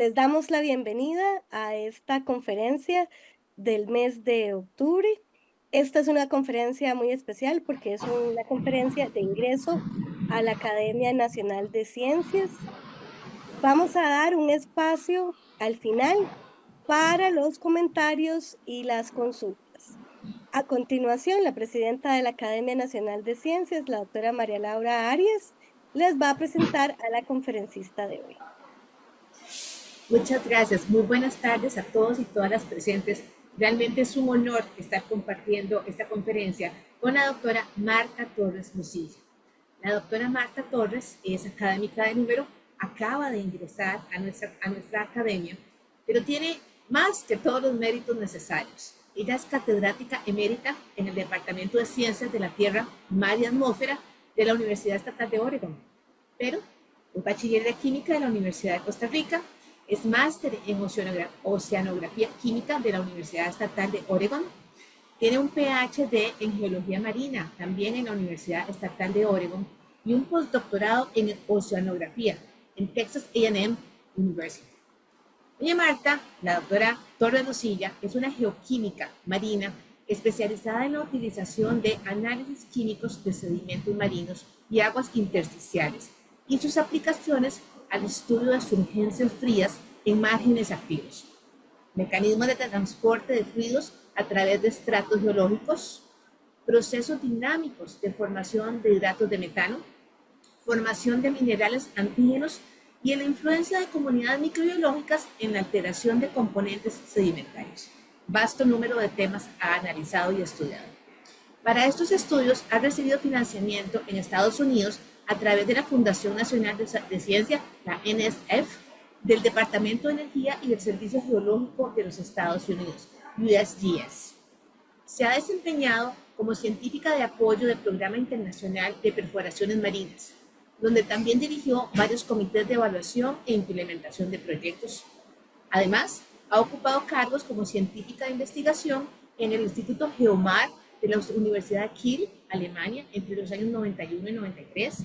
Les damos la bienvenida a esta conferencia del mes de octubre. Esta es una conferencia muy especial porque es una conferencia de ingreso a la Academia Nacional de Ciencias. Vamos a dar un espacio al final para los comentarios y las consultas. A continuación, la presidenta de la Academia Nacional de Ciencias, la doctora María Laura Arias, les va a presentar a la conferencista de hoy. Muchas gracias. Muy buenas tardes a todos y todas las presentes. Realmente es un honor estar compartiendo esta conferencia con la doctora Marta Torres Lucilla. La doctora Marta Torres es académica de número, acaba de ingresar a nuestra academia, pero tiene más que todos los méritos necesarios. Ella es catedrática emérita en el Departamento de Ciencias de la Tierra, Mar y Atmósfera de la Universidad Estatal de Oregon, pero es bachiller de Química de la Universidad de Costa Rica, es máster en Oceanografía Química de la Universidad Estatal de Oregon, tiene un PhD en Geología Marina, también en la Universidad Estatal de Oregon, y un postdoctorado en Oceanografía en Texas A&M University. Doña Marta, la doctora Torres Lucilla, es una geoquímica marina especializada en la utilización de análisis químicos de sedimentos marinos y aguas intersticiales y sus aplicaciones al estudio de surgencias frías en márgenes activos, mecanismos de transporte de fluidos a través de estratos geológicos, procesos dinámicos de formación de hidratos de metano, formación de minerales antígenos y en la influencia de comunidades microbiológicas en la alteración de componentes sedimentarios. Vasto número de temas ha analizado y estudiado. Para estos estudios ha recibido financiamiento en Estados Unidos a través de la Fundación Nacional de Ciencia, la NSF, del Departamento de Energía y del Servicio Geológico de los Estados Unidos, USGS. Se ha desempeñado como científica de apoyo del Programa Internacional de Perforaciones Marinas, donde también dirigió varios comités de evaluación e implementación de proyectos. Además, ha ocupado cargos como científica de investigación en el Instituto Geomar de la Universidad de Kiel, Alemania, entre los años 91 y 93,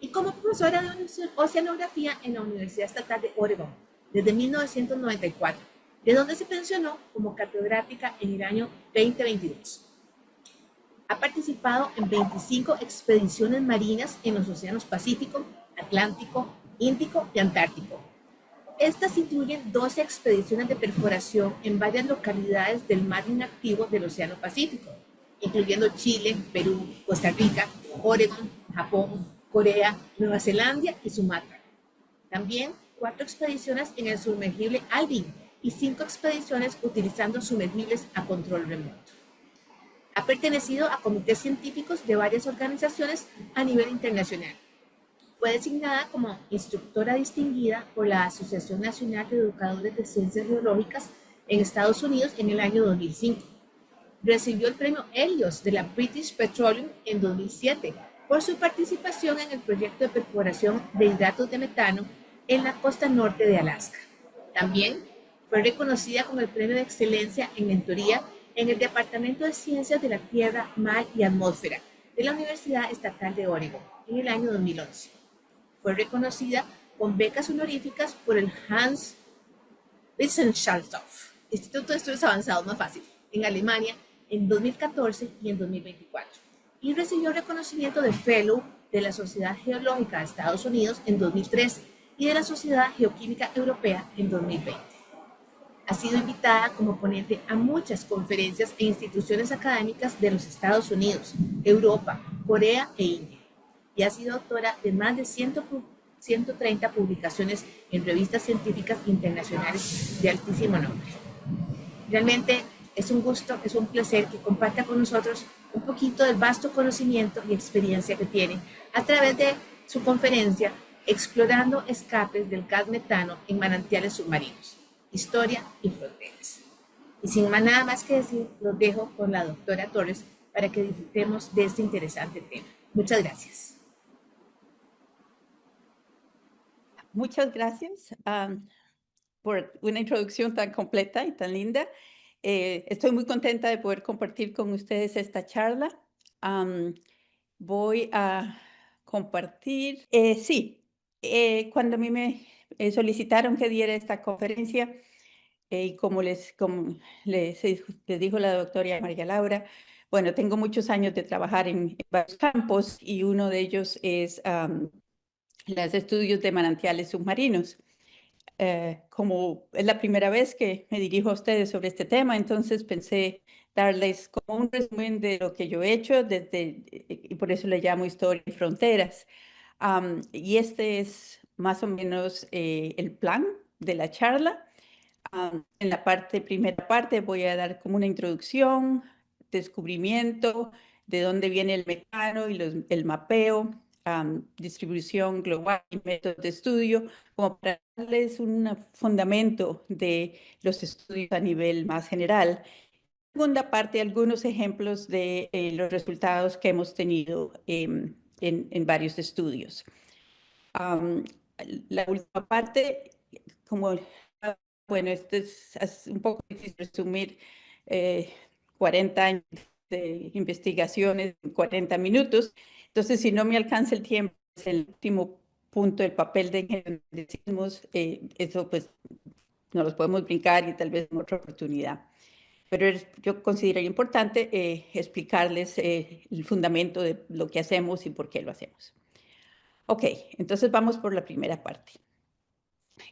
y como profesora de oceanografía en la Universidad Estatal de Oregon desde 1994, de donde se pensionó como catedrática en el año 2022. Ha participado en 25 expediciones marinas en los océanos Pacífico, Atlántico, Índico y Antártico. Estas incluyen 12 expediciones de perforación en varias localidades del mar inactivo del Océano Pacífico, incluyendo Chile, Perú, Costa Rica, Oregon, Japón, Corea, Nueva Zelanda y Sumatra. También 4 expediciones en el sumergible Alvin y 5 expediciones utilizando sumergibles a control remoto. Ha pertenecido a comités científicos de varias organizaciones a nivel internacional. Fue designada como instructora distinguida por la Asociación Nacional de Educadores de Ciencias Geológicas en Estados Unidos en el año 2005. Recibió el premio Helios de la British Petroleum en 2007 por su participación en el proyecto de perforación de hidratos de metano en la costa norte de Alaska. También fue reconocida con el Premio de Excelencia en Mentoría en el Departamento de Ciencias de la Tierra, Mar y Atmósfera de la Universidad Estatal de Oregon en el año 2011. Fue reconocida con becas honoríficas por el Hans Wissenschafthof, Instituto de Estudios Avanzados más fácil, en Alemania en 2014 y en 2024. Y recibió reconocimiento de Fellow de la Sociedad Geológica de Estados Unidos en 2013 y de la Sociedad Geoquímica Europea en 2020. Ha sido invitada como ponente a muchas conferencias e instituciones académicas de los Estados Unidos, Europa, Corea e India, y ha sido autora de más de 130 publicaciones en revistas científicas internacionales de altísimo nombre. Realmente es un gusto, es un placer que comparta con nosotros un poquito del vasto conocimiento y experiencia que tiene a través de su conferencia Explorando escapes del gas metano en manantiales submarinos, historia y fronteras. Y sin nada más que decir, los dejo con la doctora Torres para que disfrutemos de este interesante tema. Muchas gracias. Muchas gracias por una introducción tan completa y tan linda. Estoy muy contenta de poder compartir con ustedes esta charla. Voy a compartir. Sí, Cuando a mí me solicitaron que diera esta conferencia, y como les dijo la doctora María Laura, bueno, tengo muchos años de trabajar en varios campos y uno de ellos es los estudios de manantiales submarinos. Como es la primera vez que me dirijo a ustedes sobre este tema, entonces pensé darles como un resumen de lo que yo he hecho y por eso le llamo Historia y Fronteras. Y este es más o menos el plan de la charla. En la primera parte voy a dar como una introducción, descubrimiento, de dónde viene el metano y el mapeo, distribución global y métodos de estudio, como para darles un fundamento de los estudios a nivel más general. Segunda parte, algunos ejemplos de los resultados que hemos tenido en varios estudios. Am, la última parte, como, bueno, esto es un poco difícil resumir 40 años de investigaciones en 40 minutos. Entonces, si no me alcanza el tiempo, es el último punto, el papel de genericismos, eso pues no los podemos brincar y tal vez en otra oportunidad. Pero yo consideraría importante explicarles el fundamento de lo que hacemos y por qué lo hacemos. Ok, entonces vamos por la primera parte.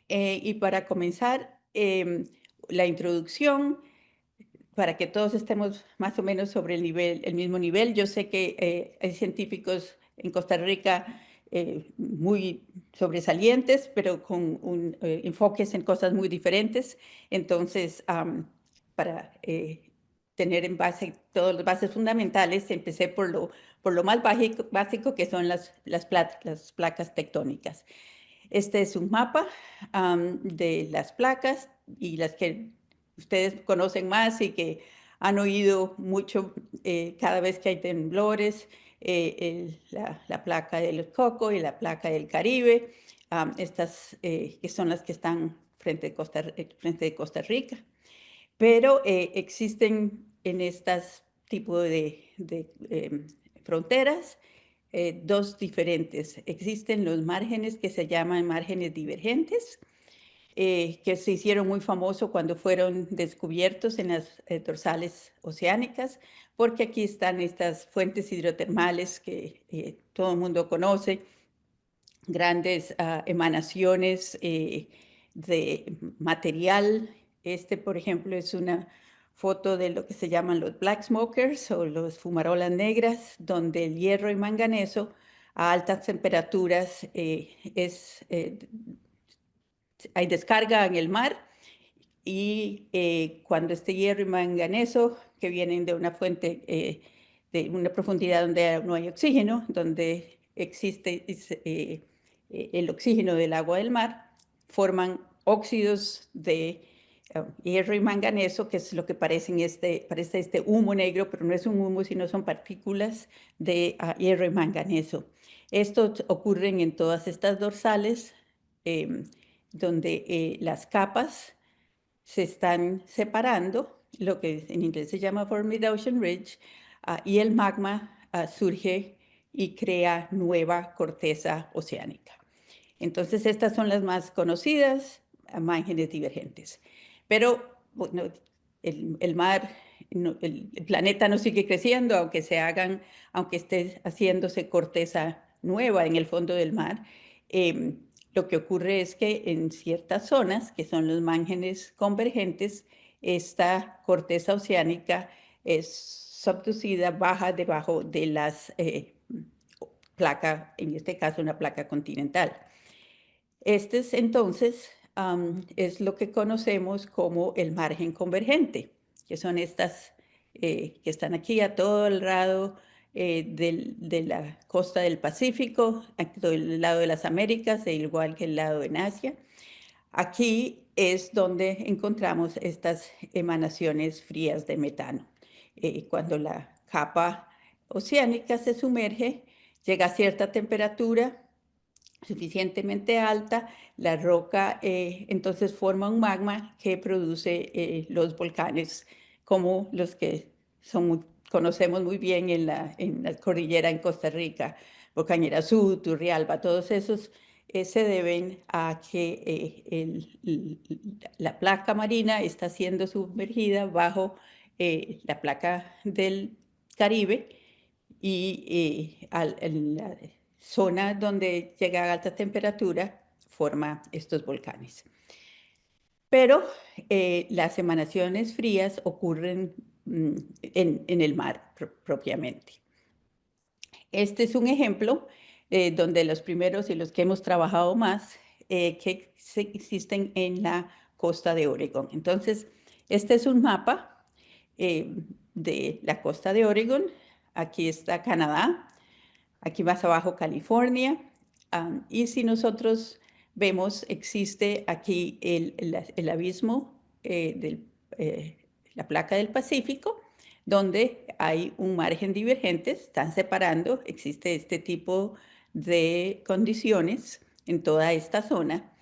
Y para comenzar, la introducción, para que todos estemos más o menos sobre el mismo nivel. Yo sé que hay científicos en Costa Rica muy sobresalientes, pero con enfoques en cosas muy diferentes. Entonces, para tener en base todas las bases fundamentales, empecé por lo más básico que son las placas tectónicas. Este es un mapa de las placas y las que ustedes conocen más y que han oído mucho cada vez que hay temblores, la placa del Coco y la placa del Caribe, estas que son las que están frente de Costa Rica. Pero existen en estas tipos de fronteras dos diferentes. Existen los márgenes que se llaman márgenes divergentes, que se hicieron muy famosos cuando fueron descubiertos en las dorsales oceánicas, porque aquí están estas fuentes hidrotermales que todo el mundo conoce, grandes emanaciones de material. Este, por ejemplo, es una foto de lo que se llaman los black smokers o los fumarolas negras, donde el hierro y manganeso a altas temperaturas hay descarga en el mar y cuando este hierro y manganeso, que vienen de una fuente de una profundidad donde no hay oxígeno, donde existe el oxígeno del agua del mar, forman óxidos de hierro y manganeso, que es lo que parece este humo negro, pero no es un humo, sino son partículas de hierro y manganeso. Esto ocurre en todas estas dorsales, donde las capas se están separando, lo que en inglés se llama Forming Ocean Ridge, y el magma surge y crea nueva corteza oceánica. Entonces, estas son las más conocidas, márgenes divergentes. Pero bueno, el mar, el planeta no sigue creciendo, aunque esté haciéndose corteza nueva en el fondo del mar. Lo que ocurre es que en ciertas zonas, que son los márgenes convergentes, esta corteza oceánica es subducida, baja debajo de las placas, en este caso una placa continental. Este es entonces es lo que conocemos como el margen convergente, que son estas que están aquí a todo el lado de la costa del Pacífico, del lado de las Américas, e igual que el lado en Asia. Aquí es donde encontramos estas emanaciones frías de metano. Cuando la capa oceánica se sumerge, llega a cierta temperatura suficientemente alta, la roca entonces forma un magma que produce los volcanes como los que conocemos muy bien en la cordillera en Costa Rica, Volcán Irazú, Turrialba, todos esos se deben a que la placa marina está siendo sumergida bajo la placa del Caribe y en la zona donde llega a alta temperatura forma estos volcanes. Pero las emanaciones frías ocurren en el mar propiamente. Este es un ejemplo donde los primeros y los que hemos trabajado más que existen en la costa de Oregón. Entonces, este es un mapa de la costa de Oregón. Aquí está Canadá, aquí más abajo California. Y si nosotros vemos, existe aquí el abismo de la placa del Pacífico, donde hay un margen divergente, están separando, existe este tipo de condiciones en toda esta zona,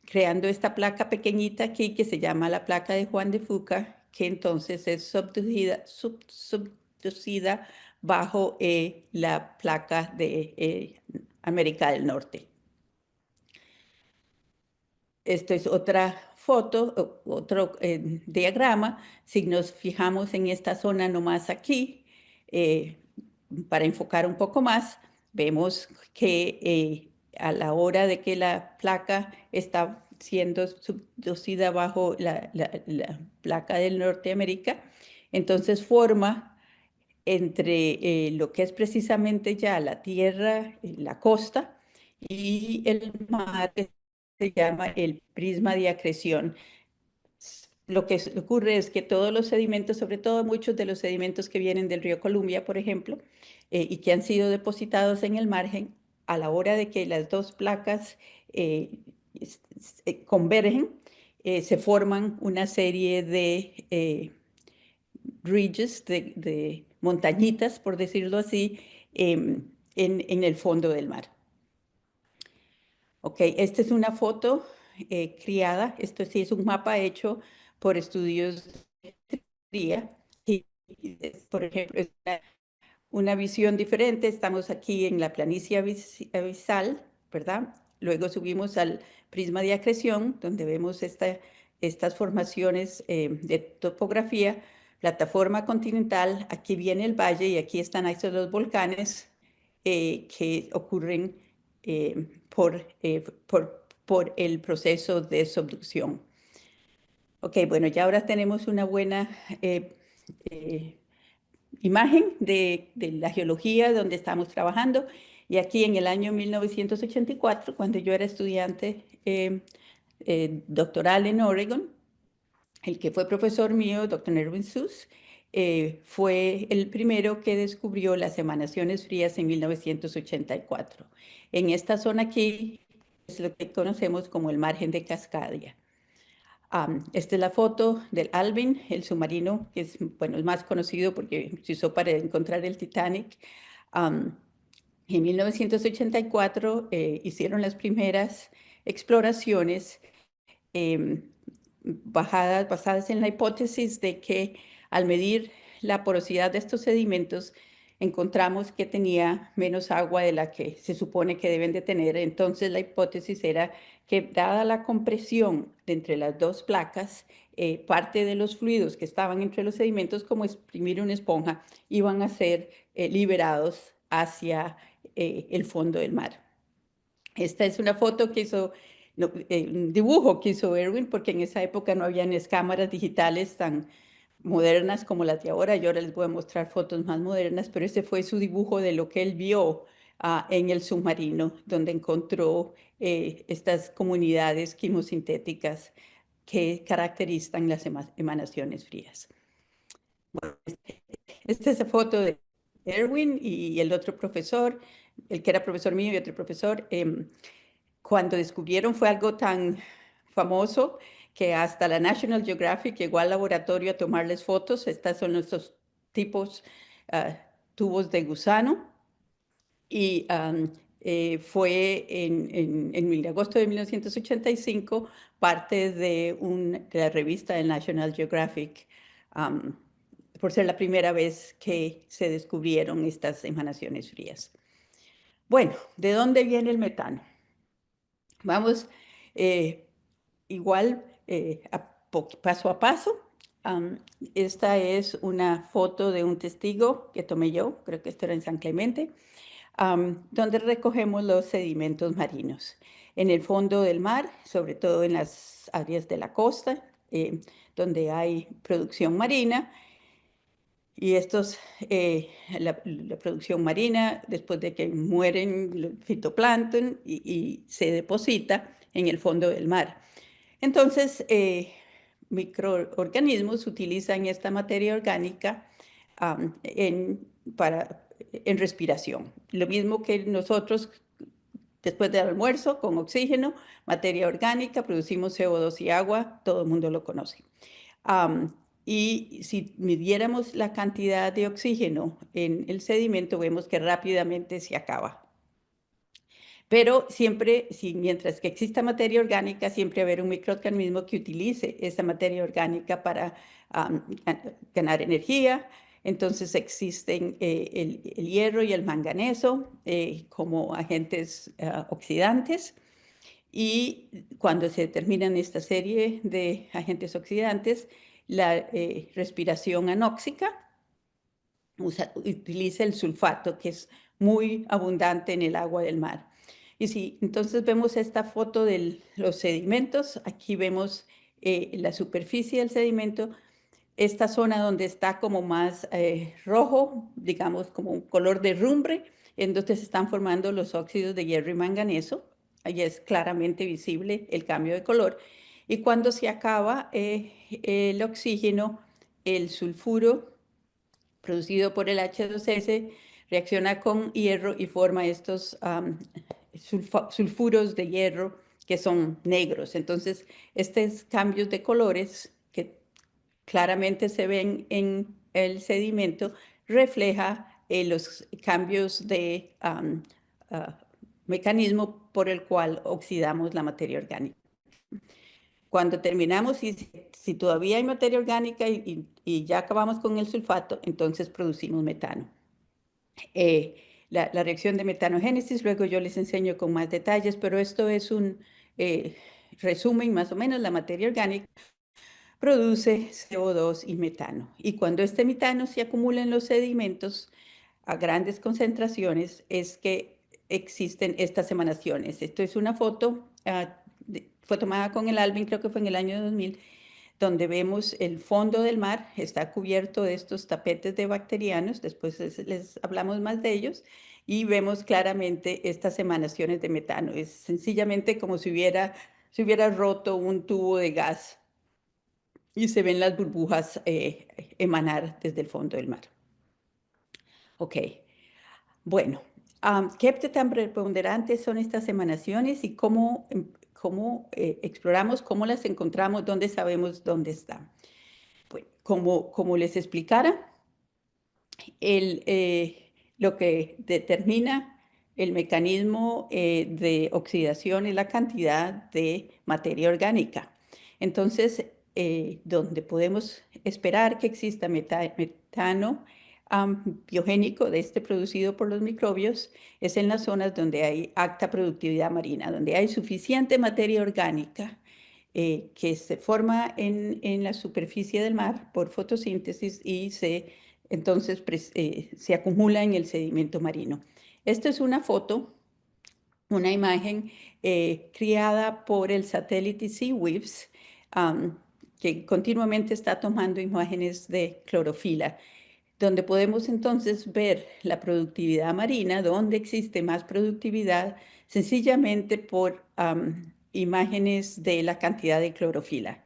creando esta placa pequeñita aquí que se llama la placa de Juan de Fuca, que entonces es subducida bajo la placa de América del Norte. Esto es otra foto, otro diagrama. Si nos fijamos en esta zona nomás aquí, para enfocar un poco más, vemos que a la hora de que la placa está siendo subducida bajo la placa del Norteamérica, entonces forma entre lo que es precisamente ya la tierra, la costa, y el mar, que se llama el prisma de acreción. Lo que ocurre es que todos los sedimentos, sobre todo muchos de los sedimentos que vienen del río Columbia, por ejemplo, y que han sido depositados en el margen, a la hora de que las dos placas convergen, se forman una serie de ridges, de montañitas, por decirlo así, en el fondo del mar. Ok, esta es una foto criada. Esto sí es un mapa hecho por estudios de fría. Y, por ejemplo, es una visión diferente. Estamos aquí en la planicie abisal, ¿verdad? Luego subimos al prisma de acreción, donde vemos estas formaciones de topografía, plataforma continental. Aquí viene el valle y aquí están estos los volcanes que ocurren por el proceso de subducción. Ok, bueno, ya ahora tenemos una buena imagen de la geología donde estamos trabajando. Y aquí en el año 1984, cuando yo era estudiante doctoral en Oregon, el que fue profesor mío, doctor Erwin Sus, fue el primero que descubrió las emanaciones frías en 1984. En esta zona aquí es lo que conocemos como el margen de Cascadia. Esta es la foto del Alvin, el submarino que es, bueno, es más conocido porque se usó para encontrar el Titanic. En 1984 hicieron las primeras exploraciones basadas en la hipótesis de que al medir la porosidad de estos sedimentos, encontramos que tenía menos agua de la que se supone que deben de tener. Entonces la hipótesis era que dada la compresión de entre las dos placas, parte de los fluidos que estaban entre los sedimentos, como exprimir una esponja, iban a ser liberados hacia el fondo del mar. Esta es una foto que hizo, no, un dibujo que hizo Erwin, porque en esa época no habían cámaras digitales tan modernas como las de ahora. Yo ahora les voy a mostrar fotos más modernas, pero ese fue su dibujo de lo que él vio en el submarino, donde encontró estas comunidades quimosintéticas que caracterizan las emanaciones frías. Bueno, esta es la foto de Erwin y el otro profesor, el que era profesor mío y otro profesor. Cuando descubrieron fue algo tan famoso que hasta la National Geographic llegó al laboratorio a tomarles fotos. Estas son nuestros tipos, tubos de gusano. Y fue en agosto de 1985 parte de la revista de National Geographic, por ser la primera vez que se descubrieron estas emanaciones frías. Bueno, ¿de dónde viene el metano? Vamos igual paso a paso. Esta es una foto de un testigo que tomé yo, creo que esto era en San Clemente, donde recogemos los sedimentos marinos en el fondo del mar, sobre todo en las áreas de la costa, donde hay producción marina. Y la producción marina, después de que mueren el fitoplancton y se deposita en el fondo del mar. Entonces, microorganismos utilizan esta materia orgánica en respiración. Lo mismo que nosotros, después del almuerzo, con oxígeno, materia orgánica, producimos CO2 y agua, todo el mundo lo conoce. Y si midiéramos la cantidad de oxígeno en el sedimento, vemos que rápidamente se acaba. Pero siempre, mientras que exista materia orgánica, siempre va a haber un microorganismo que utilice esa materia orgánica para ganar energía. Entonces existen el hierro y el manganeso como agentes oxidantes. Y cuando se determinan esta serie de agentes oxidantes, la respiración anóxica utiliza el sulfato, que es muy abundante en el agua del mar. Y si entonces vemos esta foto de los sedimentos, aquí vemos la superficie del sedimento, esta zona donde está como más rojo, digamos como un color de rumbre, en donde se están formando los óxidos de hierro y manganeso. Ahí es claramente visible el cambio de color. Y cuando se acaba el oxígeno, el sulfuro producido por el H2S reacciona con hierro y forma estos sulfuros de hierro que son negros. Entonces, estos cambios de colores que claramente se ven en el sedimento refleja los cambios de mecanismo por el cual oxidamos la materia orgánica. Cuando terminamos, si todavía hay materia orgánica y ya acabamos con el sulfato, entonces producimos metano. La reacción de metanogénesis, luego yo les enseño con más detalles, pero esto es un resumen más o menos. La materia orgánica produce CO2 y metano. Y cuando este metano se acumula en los sedimentos a grandes concentraciones, es que existen estas emanaciones. Esto es una foto, fue tomada con el Alvin, creo que fue en el año 2000, donde vemos el fondo del mar, está cubierto de estos tapetes de bacterianos, después les hablamos más de ellos, y vemos claramente estas emanaciones de metano. Es sencillamente como si se hubiera roto un tubo de gas y se ven las burbujas emanar desde el fondo del mar. Ok, bueno, ¿qué tan preponderantes son estas emanaciones y cómo exploramos, cómo las encontramos, dónde sabemos dónde están? Bueno, como les explicara, lo que determina el mecanismo de oxidación es la cantidad de materia orgánica. Entonces, donde podemos esperar que exista metano biogénico de producido por los microbios es en las zonas donde hay alta productividad marina, donde hay suficiente materia orgánica que se forma en la superficie del mar por fotosíntesis y entonces se acumula en el sedimento marino. Esta es una foto, una imagen creada por el satélite SeaWives, que continuamente está tomando imágenes de clorofila, donde podemos entonces ver la productividad marina, donde existe más productividad, sencillamente por imágenes de la cantidad de clorofila.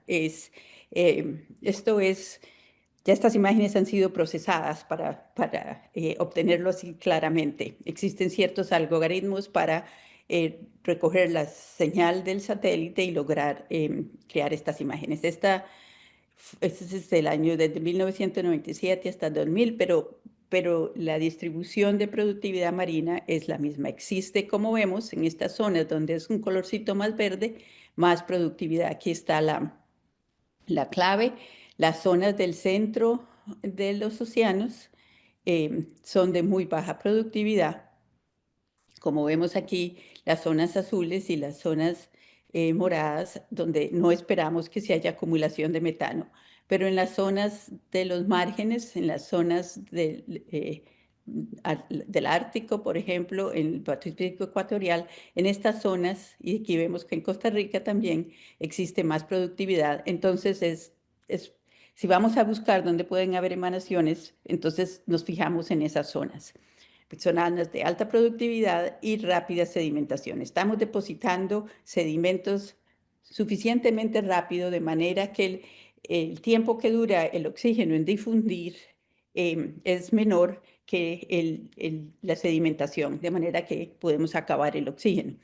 Ya estas imágenes han sido procesadas para obtenerlo así claramente. Existen ciertos algoritmos para recoger la señal del satélite y lograr crear estas imágenes. Este es desde desde 1997 hasta 2000, pero la distribución de productividad marina es la misma. Existe, como vemos, en estas zonas donde es un colorcito más verde, más productividad. Aquí está la clave. Las zonas del centro de los océanos son de muy baja productividad. Como vemos aquí, las zonas azules y las zonas moradas, donde no esperamos que se haya acumulación de metano. Pero en las zonas de los márgenes, en las zonas del Ártico, por ejemplo, en el Pacífico ecuatorial, en estas zonas, y aquí vemos que en Costa Rica también existe más productividad, entonces si vamos a buscar dónde pueden haber emanaciones, entonces nos fijamos en esas zonas. Zonas de alta productividad y rápida sedimentación. Estamos depositando sedimentos suficientemente rápido de manera que el tiempo que dura el oxígeno en difundir es menor que la sedimentación, de manera que podemos acabar el oxígeno.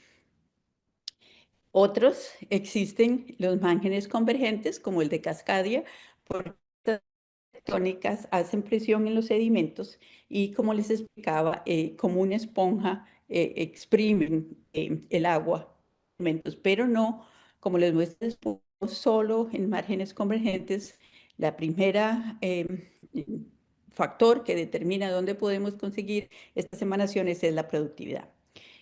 Otros existen los márgenes convergentes, como el de Cascadia, porque tectónicas hacen presión en los sedimentos y, como les explicaba, como una esponja exprimen el agua, pero no, como les muestro después, solo en márgenes convergentes. La primera factor que determina dónde podemos conseguir estas emanaciones es la productividad.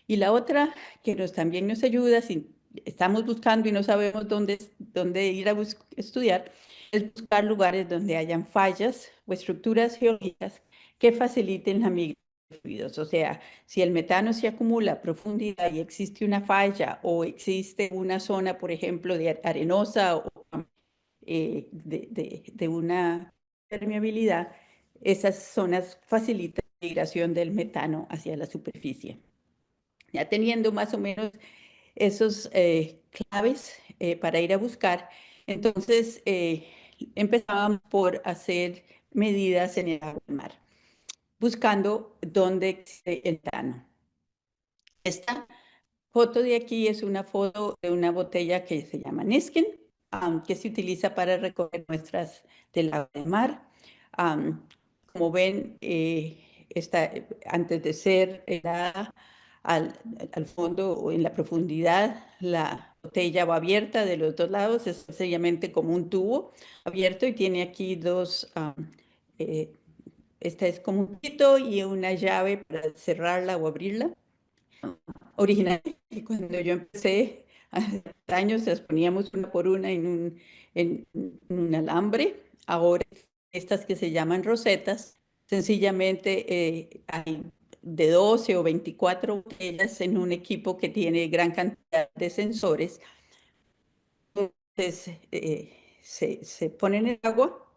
Y la otra que también nos ayuda, si estamos buscando y no sabemos dónde ir a estudiar, es buscar lugares donde hayan fallas o estructuras geológicas que faciliten la migración de fluidos. O sea, si el metano se acumula a profundidad y existe una falla o existe una zona, por ejemplo, de arenosa o de una permeabilidad, esas zonas facilitan la migración del metano hacia la superficie. Ya teniendo más o menos esos claves para ir a buscar, entonces empezábamos por hacer medidas en el agua del mar, buscando dónde existe el metano. Esta foto de aquí es una foto de una botella que se llama Niskin, que se utiliza para recoger muestras del agua del mar. Como ven, antes de ser helada al fondo o en la profundidad, la botella va abierta de los dos lados, es sencillamente como un tubo abierto y tiene aquí eh, esta es como un pito y una llave para cerrarla o abrirla. Originalmente, cuando yo empecé hace años, las poníamos una por una en un alambre. Ahora, estas que se llaman rosetas, sencillamente hay de 12 o 24 botellas en un equipo que tiene gran cantidad de sensores. Entonces, se ponen en agua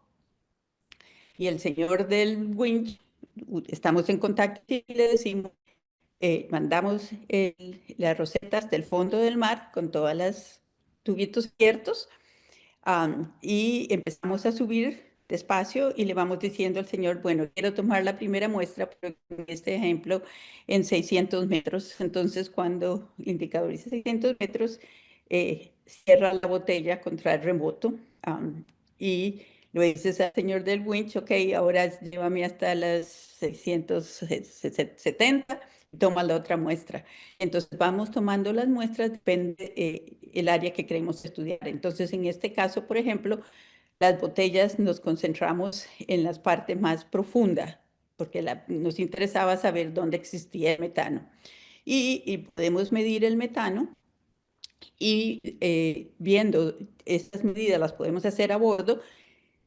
y el señor del winch, estamos en contacto y le decimos, mandamos las rosetas del fondo del mar con todas las tubitos abiertos y empezamos a subir despacio y le vamos diciendo al señor, bueno, quiero tomar la primera muestra, pero en este ejemplo en 600 metros. Entonces, cuando el indicador dice 600 metros, cierra la botella contra el remoto y le dices al señor del winch, ok, ahora llévame hasta las 670 y toma la otra muestra. Entonces vamos tomando las muestras, depende el área que queremos estudiar. Entonces, en este caso, por ejemplo, las botellas nos concentramos en las partes más profundas, porque nos interesaba saber dónde existía el metano. Y podemos medir el metano y viendo estas medidas las podemos hacer a bordo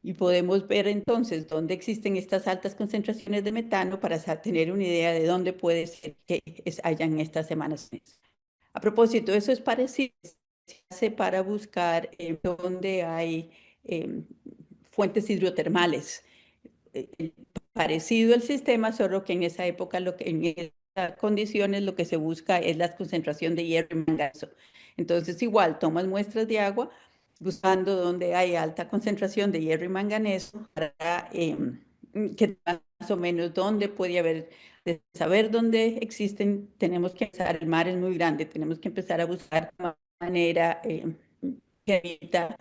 y podemos ver entonces dónde existen estas altas concentraciones de metano para tener una idea de dónde puede ser que hayan estas emanaciones. A propósito, eso es parecido, se hace para buscar dónde hay fuentes hidrotermales. Parecido al sistema, solo que en esa época, en esas condiciones, lo que se busca es la concentración de hierro y manganeso. Entonces, igual, tomas muestras de agua buscando donde hay alta concentración de hierro y manganeso para que más o menos dónde puede haber, de saber dónde existen, tenemos que empezar, el mar es muy grande, tenemos que empezar a buscar una manera que evita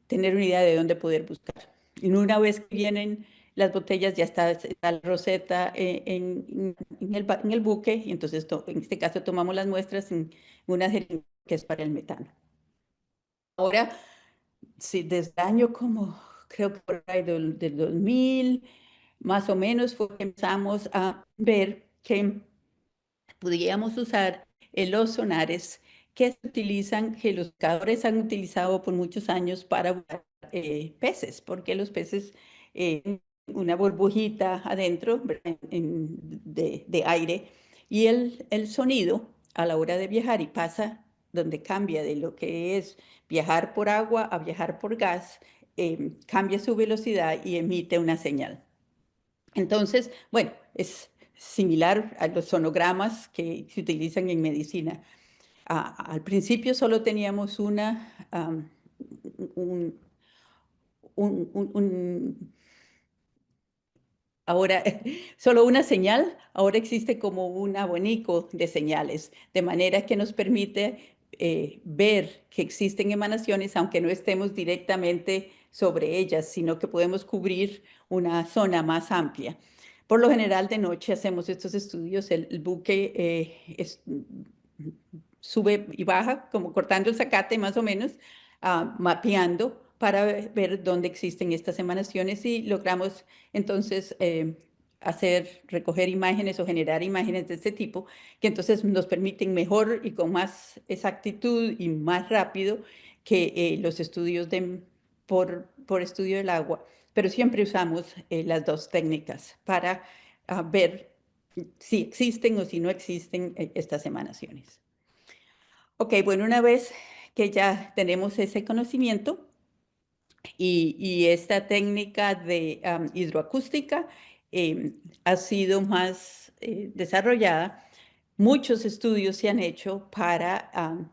tener una idea de dónde poder buscar. Y una vez que vienen las botellas, ya está la roseta en el buque, y entonces en este caso tomamos las muestras en una jeringa que es para el metano. Ahora, sí, desde el año como, creo que por ahí del 2000, más o menos, fue que empezamos a ver que podíamos usar los sonares que se utilizan, que los pescadores han utilizado por muchos años para buscar peces, porque los peces, una burbujita adentro, ¿verdad? De aire, y el sonido a la hora de viajar y pasa donde cambia de lo que es viajar por agua a viajar por gas, cambia su velocidad y emite una señal. Entonces, bueno, es similar a los sonogramas que se utilizan en medicina. Al principio solo teníamos un, ahora solo una señal, ahora existe como un abanico de señales, de manera que nos permite ver que existen emanaciones, aunque no estemos directamente sobre ellas, sino que podemos cubrir una zona más amplia. Por lo general, de noche hacemos estos estudios. El buque sube y baja, como cortando el zacate más o menos, mapeando para ver dónde existen estas emanaciones y logramos entonces recoger imágenes o generar imágenes de este tipo, que entonces nos permiten mejor y con más exactitud y más rápido que los estudios por estudio del agua. Pero siempre usamos las dos técnicas para ver si existen o si no existen estas emanaciones. Ok, bueno, una vez que ya tenemos ese conocimiento y esta técnica de hidroacústica ha sido más desarrollada, muchos estudios se han hecho para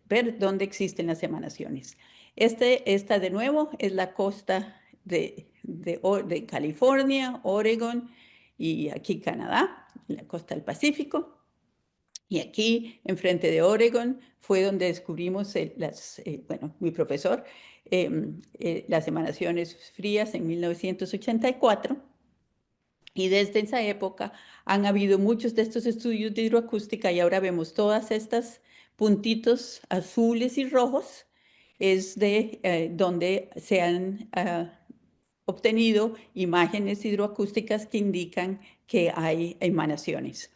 ver dónde existen las emanaciones. Esta de nuevo es la costa de California, Oregon y aquí Canadá, la costa del Pacífico. Y aquí, enfrente de Oregon, fue donde descubrimos bueno, mi profesor, las emanaciones frías en 1984. Y desde esa época han habido muchos de estos estudios de hidroacústica y ahora vemos todas estas puntitos azules y rojos, es de donde se han obtenido imágenes hidroacústicas que indican que hay emanaciones.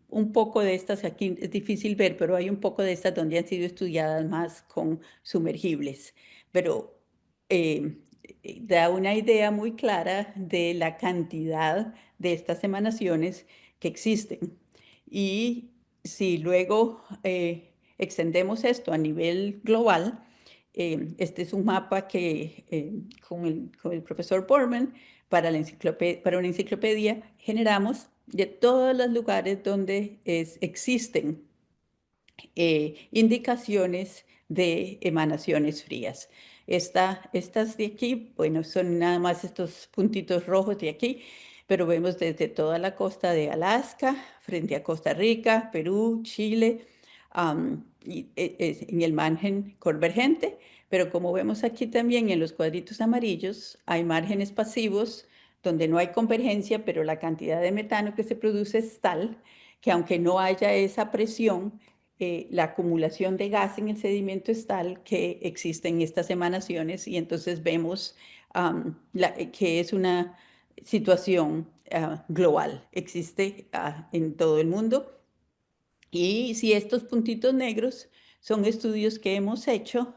Un poco de estas, aquí es difícil ver, pero hay un poco de estas donde han sido estudiadas más con sumergibles. Pero eh, da una idea muy clara de la cantidad de estas emanaciones que existen. Y si luego extendemos esto a nivel global, este es un mapa que con el profesor Borman para una enciclopedia generamos de todos los lugares donde existen indicaciones de emanaciones frías. Estas de aquí, bueno, son nada más estos puntitos rojos de aquí, pero vemos desde toda la costa de Alaska, frente a Costa Rica, Perú, Chile, en el margen convergente, pero como vemos aquí también en los cuadritos amarillos, hay márgenes pasivos donde no hay convergencia, pero la cantidad de metano que se produce es tal que aunque no haya esa presión, la acumulación de gas en el sedimento es tal que existen estas emanaciones y entonces vemos que es una situación global, existe en todo el mundo. Y si estos puntitos negros son estudios que hemos hecho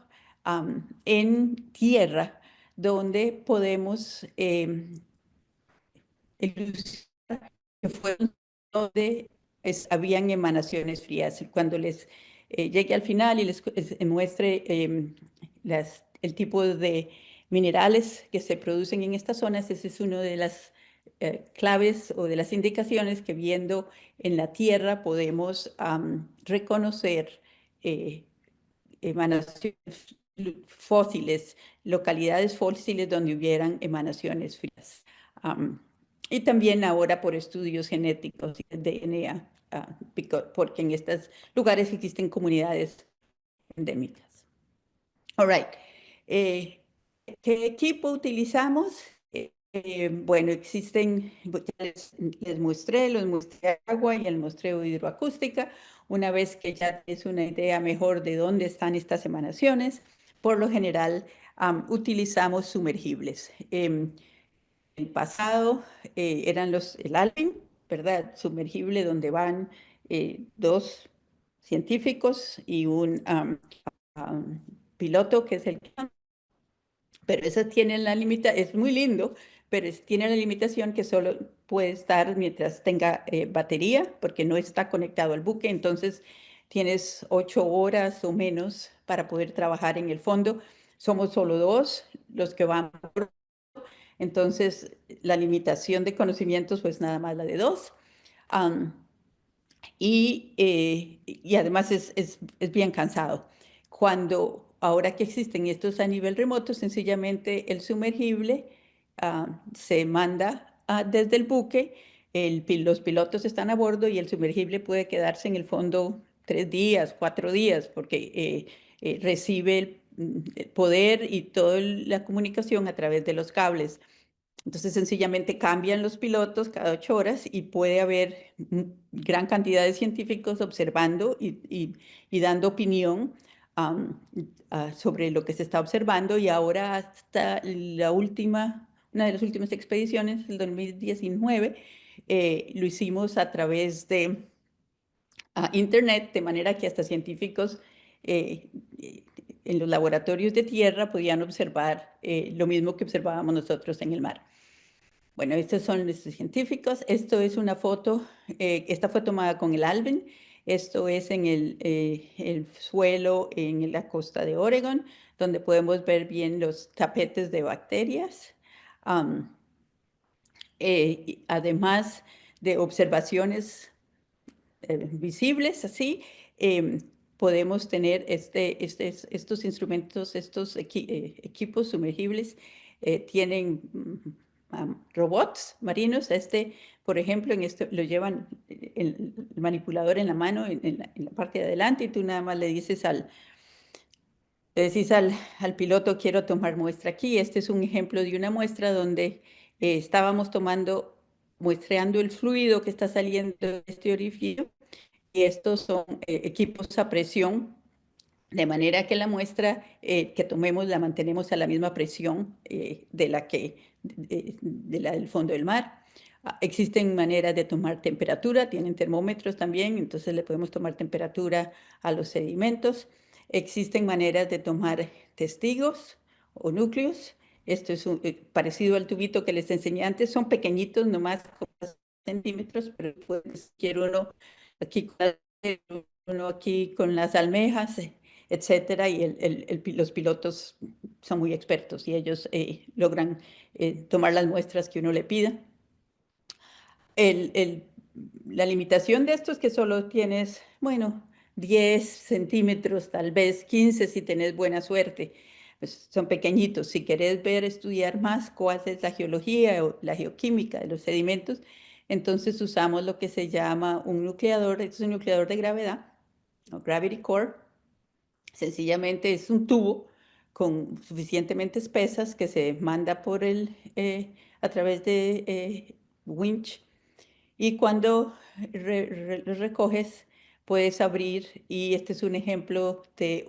en tierra, donde podemos elucidar que fueron donde habían emanaciones frías. Cuando les llegue al final y les muestre el tipo de minerales que se producen en estas zonas, ese es uno de las claves o de las indicaciones que viendo en la Tierra podemos reconocer emanaciones fósiles, localidades fósiles donde hubieran emanaciones frías. Um, y también ahora por estudios genéticos y DNA, porque en estos lugares existen comunidades endémicas. All right. ¿Qué equipo utilizamos? Bueno, existen, ya les mostré, los muestré agua y el muestreo hidroacústica. Una vez que ya es una idea mejor de dónde están estas emanaciones, por lo general utilizamos sumergibles. El pasado eran el Alvin, ¿verdad? Sumergible donde van dos científicos y un piloto que es el que... Pero eso tiene la limitación, es muy lindo, pero tiene la limitación que solo puede estar mientras tenga batería, porque no está conectado al buque, entonces tienes 8 horas o menos para poder trabajar en el fondo. Somos solo dos los que vamos, entonces la limitación de conocimientos pues nada más la de dos. Am, y además es bien cansado. Ahora que existen estos a nivel remoto, sencillamente el sumergible se manda desde el buque, los pilotos están a bordo y el sumergible puede quedarse en el fondo 3 días, 4 días, porque recibe el poder y toda la comunicación a través de los cables. Entonces, sencillamente cambian los pilotos cada 8 horas y puede haber gran cantidad de científicos observando y dando opinión am, sobre lo que se está observando. Y ahora hasta una de las últimas expediciones, el 2019, lo hicimos a través de Internet, de manera que hasta científicos eh, eh, en los laboratorios de tierra podían observar lo mismo que observábamos nosotros en el mar. Bueno, estos son nuestros científicos. Esto es una foto, esta fue tomada con el Alvin. Esto es en el suelo en la costa de Oregon, donde podemos ver bien los tapetes de bacterias. Am, Además de observaciones visibles, así, em, podemos tener estos instrumentos, estos equipos sumergibles, tienen robots marinos. Por ejemplo, en este lo llevan el manipulador en la mano, en la parte de adelante, y tú nada más le decís al piloto, quiero tomar muestra aquí. Este es un ejemplo de una muestra donde estábamos muestreando el fluido que está saliendo de este orificio, y estos son equipos a presión, de manera que la muestra que tomemos la mantenemos a la misma presión de la del fondo del mar. Existen maneras de tomar temperatura, tienen termómetros también, entonces le podemos tomar temperatura a los sedimentos. Existen maneras de tomar testigos o núcleos. Esto es parecido al tubito que les enseñé antes, son pequeñitos, nomás como centímetros, pero quiero aquí uno aquí con las almejas, etcétera, y los pilotos son muy expertos y ellos logran tomar las muestras que uno le pida. El, el- la limitación de esto es que solo tienes, bueno, 10 centímetros, tal vez 15 si tenés buena suerte. Pues son pequeñitos. Si querés estudiar más cuál es la geología o la geoquímica de los sedimentos, entonces usamos lo que se llama un nucleador. Es un nucleador de gravedad, o gravity core. Sencillamente es un tubo con suficientemente espesas que se manda a través de winch, y cuando lo recoges, puedes abrir, y este es un ejemplo de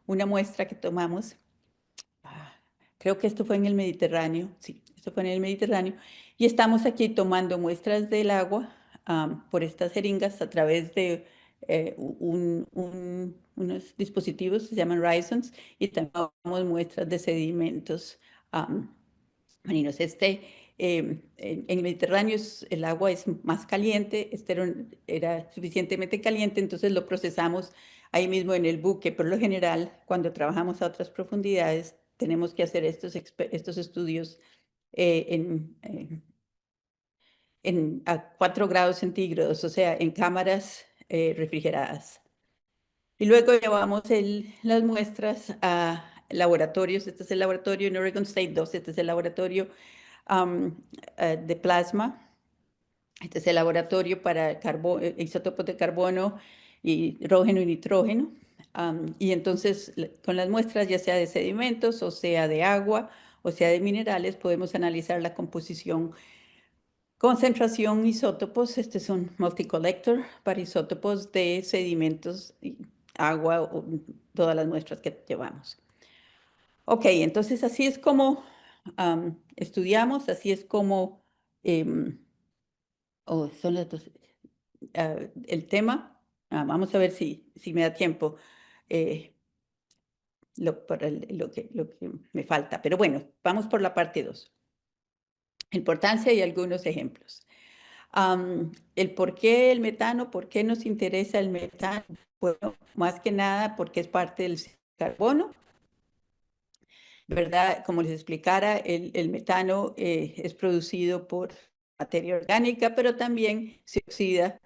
una muestra que tomamos. Ah, Creo que esto fue en el Mediterráneo, sí, esto fue en el Mediterráneo, y estamos aquí tomando muestras del agua por estas jeringas a través de unos dispositivos que se llaman Rhizons, y también tomamos muestras de sedimentos marinos. En el Mediterráneo el agua es más caliente, era suficientemente caliente, entonces lo procesamos ahí mismo en el buque. Por lo general, cuando trabajamos a otras profundidades, tenemos que hacer estos estudios a 4 grados centígrados, o sea, en cámaras refrigeradas. Y luego llevamos las muestras a laboratorios. Este es el laboratorio en Oregon State 2, este es el laboratorio de plasma. Este es el laboratorio para isótopos de carbono, hidrógeno y nitrógeno. Y entonces, con las muestras, ya sea de sedimentos, o sea de agua, o sea de minerales, podemos analizar la composición, concentración, isótopos. Este es un multicollector para isótopos de sedimentos, agua, o todas las muestras que llevamos. Ok, entonces así es como estudiamos, así es como... em, son las dos. el tema. Vamos a ver si me da tiempo lo que me falta. Pero bueno, vamos por la parte 2. Importancia y algunos ejemplos. El por qué el metano, por qué nos interesa el metano. Bueno, más que nada porque es parte del carbono, ¿verdad? Como les explicara, el metano es producido por materia orgánica, pero también se oxida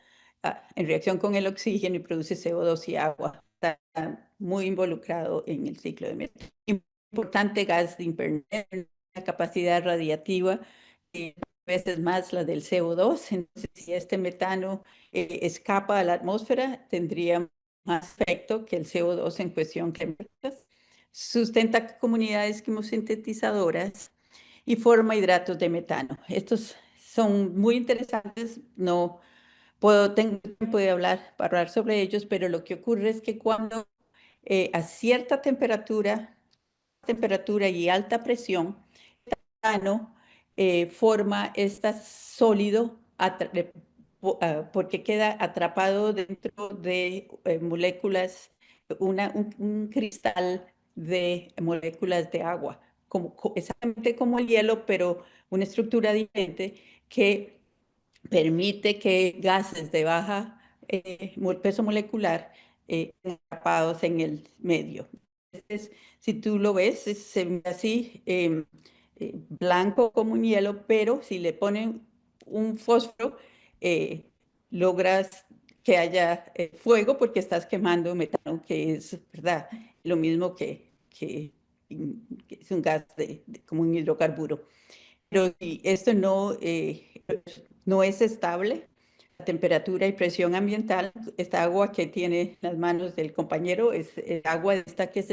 en reacción con el oxígeno y produce CO2 y agua. Está muy involucrado en el ciclo de metano. Importante gas de invernadero, una capacidad radiativa veces más la del CO2. Entonces, si este metano escapa a la atmósfera, tendría más efecto que el CO2 en cuestión climática. Sustenta comunidades quimosintetizadoras y forma hidratos de metano. Estos son muy interesantes. No tengo tiempo de hablar sobre ellos, pero lo que ocurre es que cuando a cierta temperatura y alta presión, metano forma este sólido porque queda atrapado dentro de moléculas, un cristal de moléculas de agua, exactamente como el hielo, pero una estructura diferente que permite que gases de baja peso molecular atrapados en el medio. Entonces, si tú lo ves, se ve así blanco como un hielo, pero si le ponen un fósforo, eh, logras que haya fuego porque estás quemando metano, que es, ¿verdad? Lo mismo que es un gas como un hidrocarburo. Pero si esto no es estable, la temperatura y presión ambiental, esta agua que tiene las manos del compañero es el agua esta que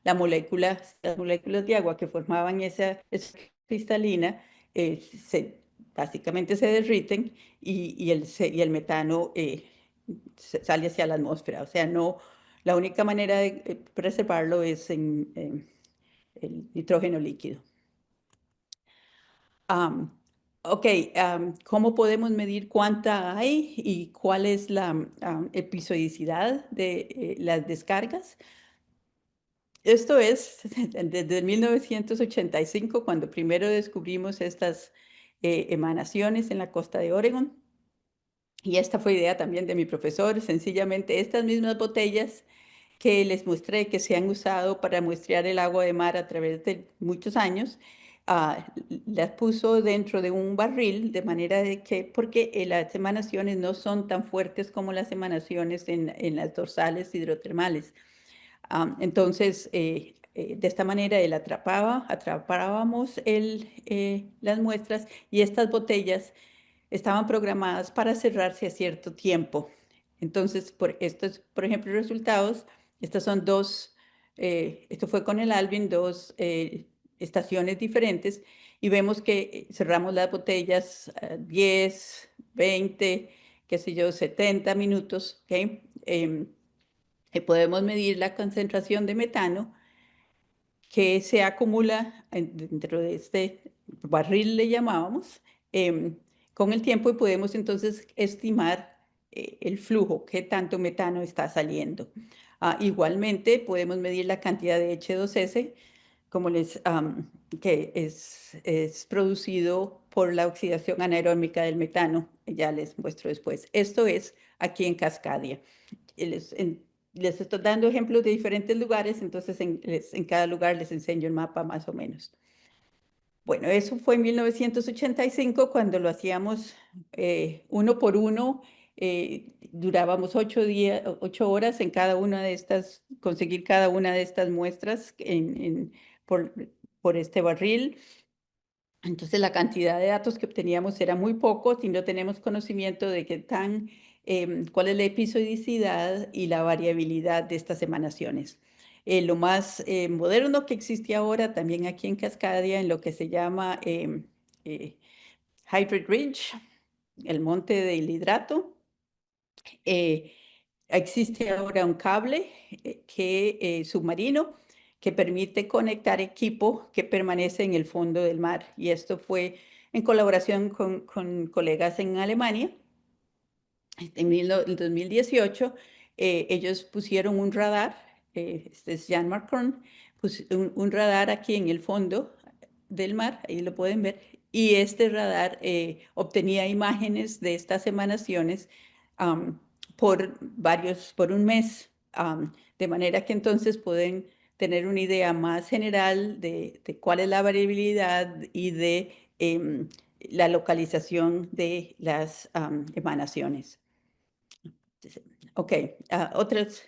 las moléculas de agua que formaban esa cristalina, básicamente se derriten y el metano sale hacia la atmósfera. O sea, la única manera de preservarlo es en el nitrógeno líquido. Ok, ¿cómo podemos medir cuánta hay y cuál es la episodicidad de las descargas? Esto es desde 1985, cuando primero descubrimos estas emanaciones en la costa de Oregon. Y esta fue idea también de mi profesor. Sencillamente estas mismas botellas que les mostré que se han usado para muestrear el agua de mar a través de muchos años, las puso dentro de un barril de manera de que, porque las emanaciones no son tan fuertes como las emanaciones en las dorsales hidrotermales. Entonces, de esta manera él atrapábamos las muestras y estas botellas estaban programadas para cerrarse a cierto tiempo. Entonces, estos, por ejemplo, resultados, estas son esto fue con el Alvin, dos estaciones diferentes, y vemos que cerramos las botellas 10, 20, qué sé yo, 70 minutos, ¿ok? Podemos medir la concentración de metano que se acumula dentro de este barril, le llamábamos, con el tiempo y podemos entonces estimar el flujo, qué tanto metano está saliendo. Igualmente, podemos medir la cantidad de H2S, que es producido por la oxidación anaeróbica del metano. Ya les muestro después. Esto es aquí en Cascadia. Les estoy dando ejemplos de diferentes lugares, entonces en cada lugar les enseño el mapa más o menos. Bueno, eso fue en 1985 cuando lo hacíamos uno por uno. Durábamos 8 horas en cada una de conseguir cada una de estas muestras por este barril. Entonces la cantidad de datos que obteníamos era muy poco si no tenemos conocimiento de cuál es la episodicidad y la variabilidad de estas emanaciones. Lo más moderno que existe ahora también aquí en Cascadia, en lo que se llama Hybrid Ridge, el monte del hidrato. Existe ahora un cable submarino que permite conectar equipo que permanece en el fondo del mar. Y esto fue en colaboración con colegas en Alemania. En 2018, ellos pusieron un radar, este es Jan Marcon, un radar aquí en el fondo del mar, ahí lo pueden ver, y este radar obtenía imágenes de estas emanaciones um, por un mes, de manera que entonces pueden tener una idea más general de cuál es la variabilidad y de la localización de las emanaciones. Ok, otras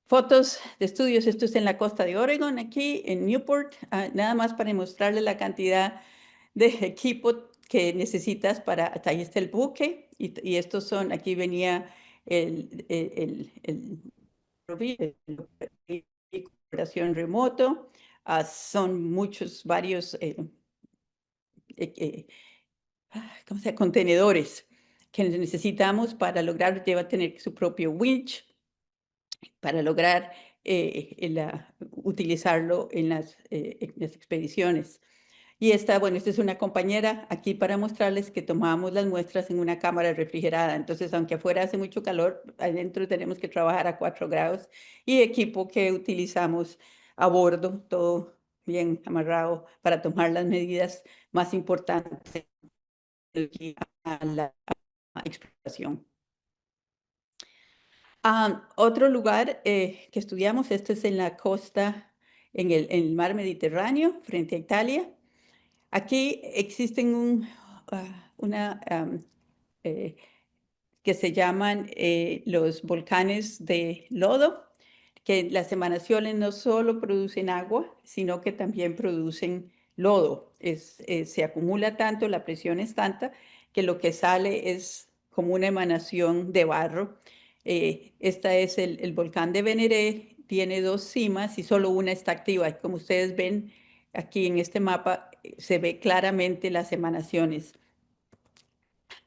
fotos de estudios. Esto es en la costa de Oregon, aquí en Newport, nada más para mostrarle la cantidad de equipo que necesitas para, ahí está el buque, y estos son, aquí venía el operación remoto, son varios ¿cómo se llama? Contenedores que necesitamos para lograr, lleva a tener su propio winch para lograr utilizarlo en las expediciones. Y bueno, esta es una compañera aquí para mostrarles que tomamos las muestras en una cámara refrigerada. Entonces, aunque afuera hace mucho calor, adentro tenemos que trabajar a 4 grados y equipo que utilizamos a bordo, todo bien amarrado para tomar las medidas más importantes a la exploración. Otro lugar que estudiamos, esto es en la costa, en el mar Mediterráneo, frente a Italia. Aquí existen eh, que se llaman los volcanes de lodo, que las emanaciones no solo producen agua, sino que también producen lodo. Se acumula tanto, la presión es tanta, que lo que sale es como una emanación de barro. Esta es el volcán de Venere, tiene 2 cimas y solo una está activa. Como ustedes ven aquí en este mapa, se ve claramente las emanaciones.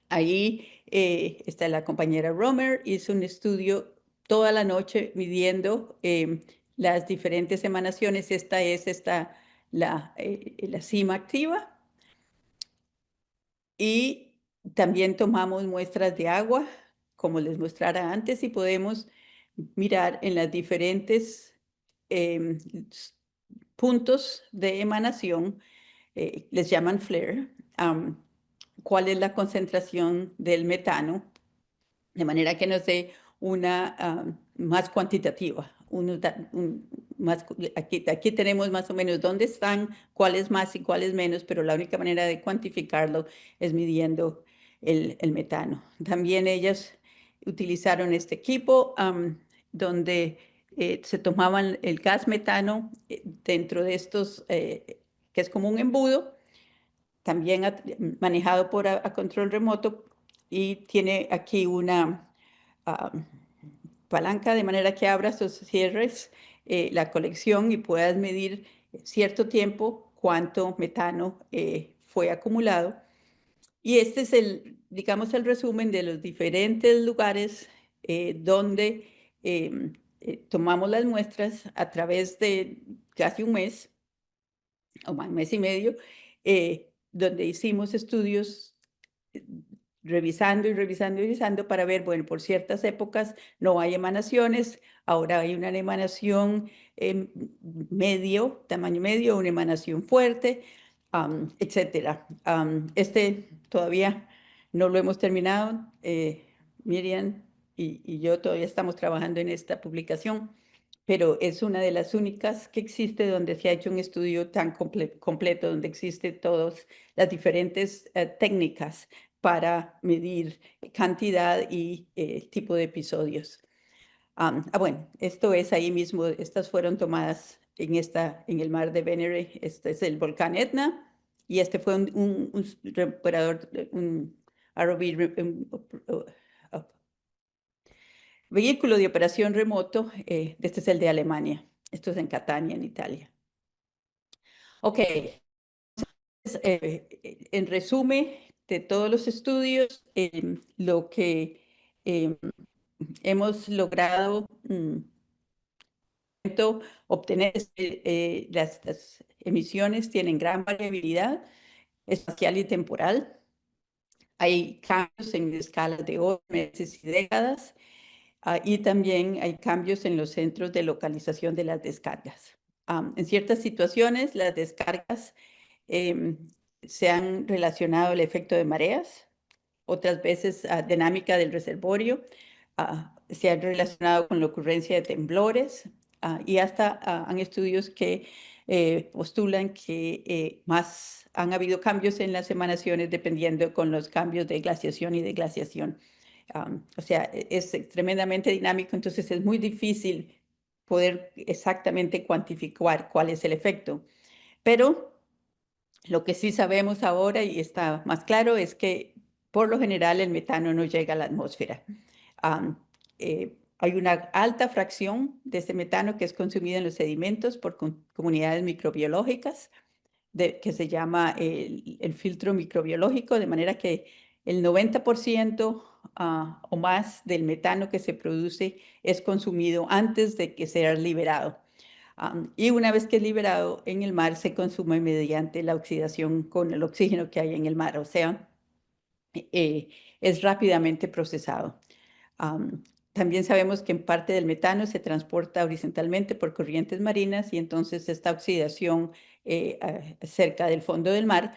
Ahí está la compañera Romer, hizo un estudio toda la noche midiendo las diferentes emanaciones. Esta es la cima activa. Y también tomamos muestras de agua, como les mostrara antes, y podemos mirar en las diferentes em, puntos de emanación, les llaman flare, cuál es la concentración del metano, de manera que nos dé una más cuantitativa. Aquí tenemos más o menos dónde están, cuáles más y cuáles menos, pero la única manera de cuantificarlo es midiendo el metano. También ellas utilizaron este equipo donde se tomaban el gas metano dentro de estos, que es como un embudo, también manejado por a control remoto, y tiene aquí una palanca de manera que abras o cierres la colección y puedas medir cierto tiempo cuánto metano fue acumulado. Y este es digamos, el resumen de los diferentes lugares donde tomamos las muestras a través de casi un mes o más, un mes y medio, donde hicimos estudios revisando y revisando y revisando para ver, bueno, por ciertas épocas no hay emanaciones, ahora hay una emanación tamaño medio, una emanación fuerte, etcétera. Este todavía no lo hemos terminado. Miriam y yo todavía estamos trabajando en esta publicación, pero es una de las únicas que existe donde se ha hecho un estudio tan completo, donde existen todas las diferentes técnicas para medir cantidad y tipo de episodios. Bueno, esto es ahí mismo, estas fueron tomadas en el mar de Venere. Este es el volcán Etna y este fue un operador, un ROV, vehículo de operación remoto. Este es el de Alemania. Esto es en Catania, en Italia. Ok, en resumen de todos los estudios, lo que hemos logrado obtener es que las emisiones tienen gran variabilidad espacial y temporal. Hay cambios en escalas de horas, meses y décadas, y también hay cambios en los centros de localización de las descargas. En ciertas situaciones, las descargas em, se han relacionado al efecto de mareas, otras veces dinámica del reservorio, se han relacionado con la ocurrencia de temblores, y hasta han estudios que postulan que más han habido cambios en las emanaciones dependiendo con los cambios de glaciación y deglaciación. O sea, es tremendamente dinámico, entonces es muy difícil poder exactamente cuantificar cuál es el efecto. Pero lo que sí sabemos ahora y está más claro es que por lo general el metano no llega a la atmósfera. Am, Hay una alta fracción de ese metano que es consumida en los sedimentos por comunidades microbiológicas que se llama el filtro microbiológico, de manera que el 90% o más del metano que se produce es consumido antes de que sea liberado. Y una vez que es liberado en el mar, se consume mediante la oxidación con el oxígeno que hay en el mar, o sea, eh, es rápidamente procesado. Am, También sabemos que en parte del metano se transporta horizontalmente por corrientes marinas y entonces esta oxidación cerca del fondo del mar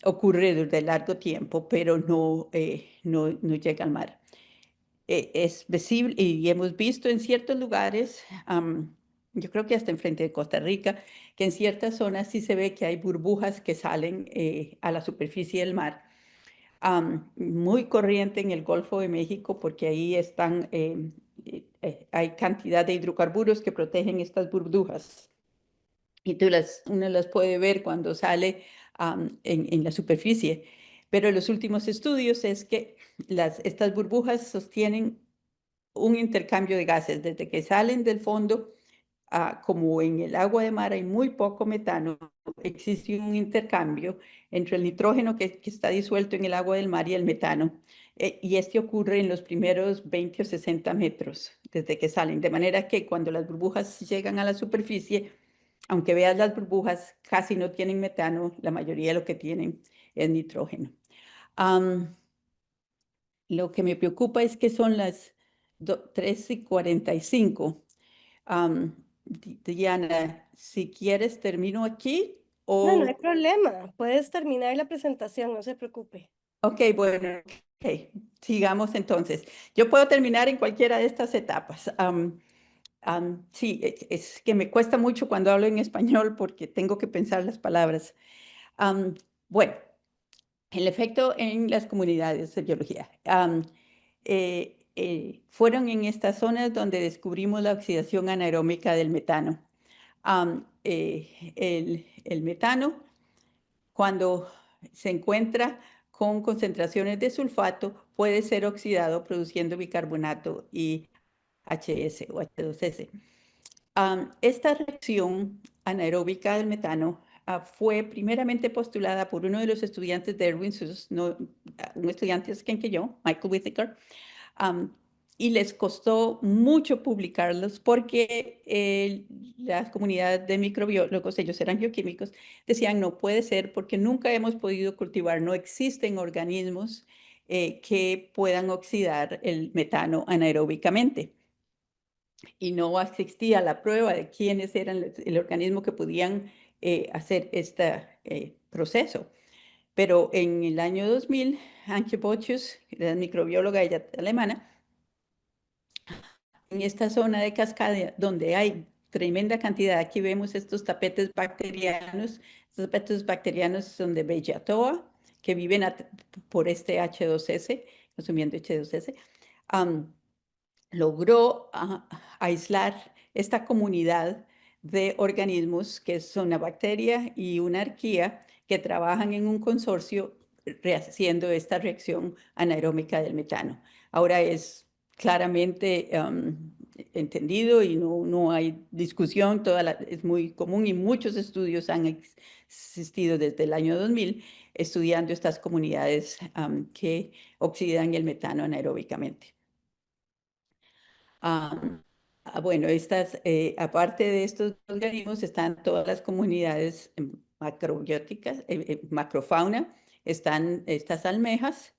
ocurre desde largo tiempo, pero no llega al mar. Es visible y hemos visto en ciertos lugares, yo creo que hasta enfrente de Costa Rica, que en ciertas zonas sí se ve que hay burbujas que salen a la superficie del mar. Muy corriente en el Golfo de México porque ahí están, hay cantidad de hidrocarburos que protegen estas burbujas. Y uno las puede ver cuando sale en la superficie. Pero los últimos estudios es que estas burbujas sostienen un intercambio de gases desde que salen del fondo. Como en el agua de mar hay muy poco metano, existe un intercambio entre el nitrógeno que está disuelto en el agua del mar y el metano. Y este ocurre en los primeros 20 o 60 metros desde que salen. De manera que cuando las burbujas llegan a la superficie, aunque veas las burbujas, casi no tienen metano, la mayoría de lo que tienen es nitrógeno. Am, lo que me preocupa es que son las 3:45. Diana, si quieres, termino aquí No, no hay o... problema. Puedes terminar la presentación, no se preocupe. Ok, bueno, ok, sigamos entonces. Yo puedo terminar en cualquiera de estas etapas. Sí, es que me cuesta mucho cuando hablo en español porque tengo que pensar las palabras. Am, bueno, el efecto en las comunidades de biología. Fueron en estas zonas donde descubrimos la oxidación anaeróbica del metano. El metano, cuando se encuentra con concentraciones de sulfato, puede ser oxidado produciendo bicarbonato y HS o H2S. Esta reacción anaeróbica del metano fue primeramente postulada por uno de los estudiantes de Erwin Süss, un estudiante más que yo, Michael Whittaker, um, y les costó mucho publicarlos porque las comunidades de microbiólogos, ellos eran bioquímicos, decían no puede ser porque nunca hemos podido cultivar, no existen organismos que puedan oxidar el metano anaeróbicamente. Y no existía la prueba de quiénes eran el organismo que podían hacer este proceso. Pero en el año 2000, Antje Botius, la microbióloga ella alemana, en esta zona de cascada donde hay tremenda cantidad, aquí vemos estos tapetes bacterianos son de Bellatoa, que viven por este H2S, consumiendo H2S, logró aislar esta comunidad de organismos que son una bacteria y una arquea que trabajan en un consorcio haciendo esta reacción anaeróbica del metano. Ahora es claramente entendido y no hay discusión, es muy común y muchos estudios han existido desde el año 2000 estudiando estas comunidades que oxidan el metano anaeróbicamente. Ah, bueno, aparte de estos organismos, están todas las comunidades macrobióticas, macrofauna, están estas almejas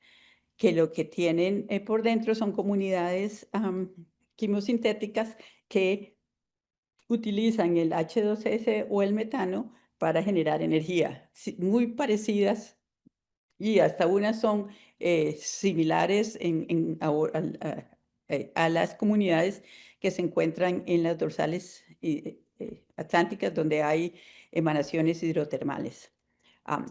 que lo que tienen por dentro son comunidades quimosintéticas que utilizan el H2S o el metano para generar energía, muy parecidas y hasta unas son similares a las comunidades que se encuentran en las dorsales atlánticas donde hay emanaciones hidrotermales.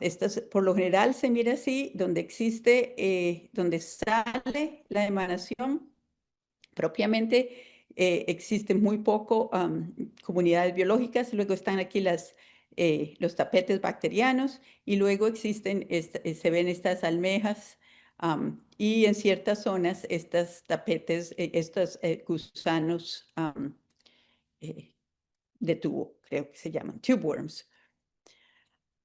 Estas, por lo general se mira así, donde existe, donde sale la emanación propiamente, existen muy poco comunidades biológicas, luego están aquí los tapetes bacterianos y luego existen, se ven estas almejas y en ciertas zonas estos tapetes, estos gusanos eh, de tubo, creo que se llaman, tube worms.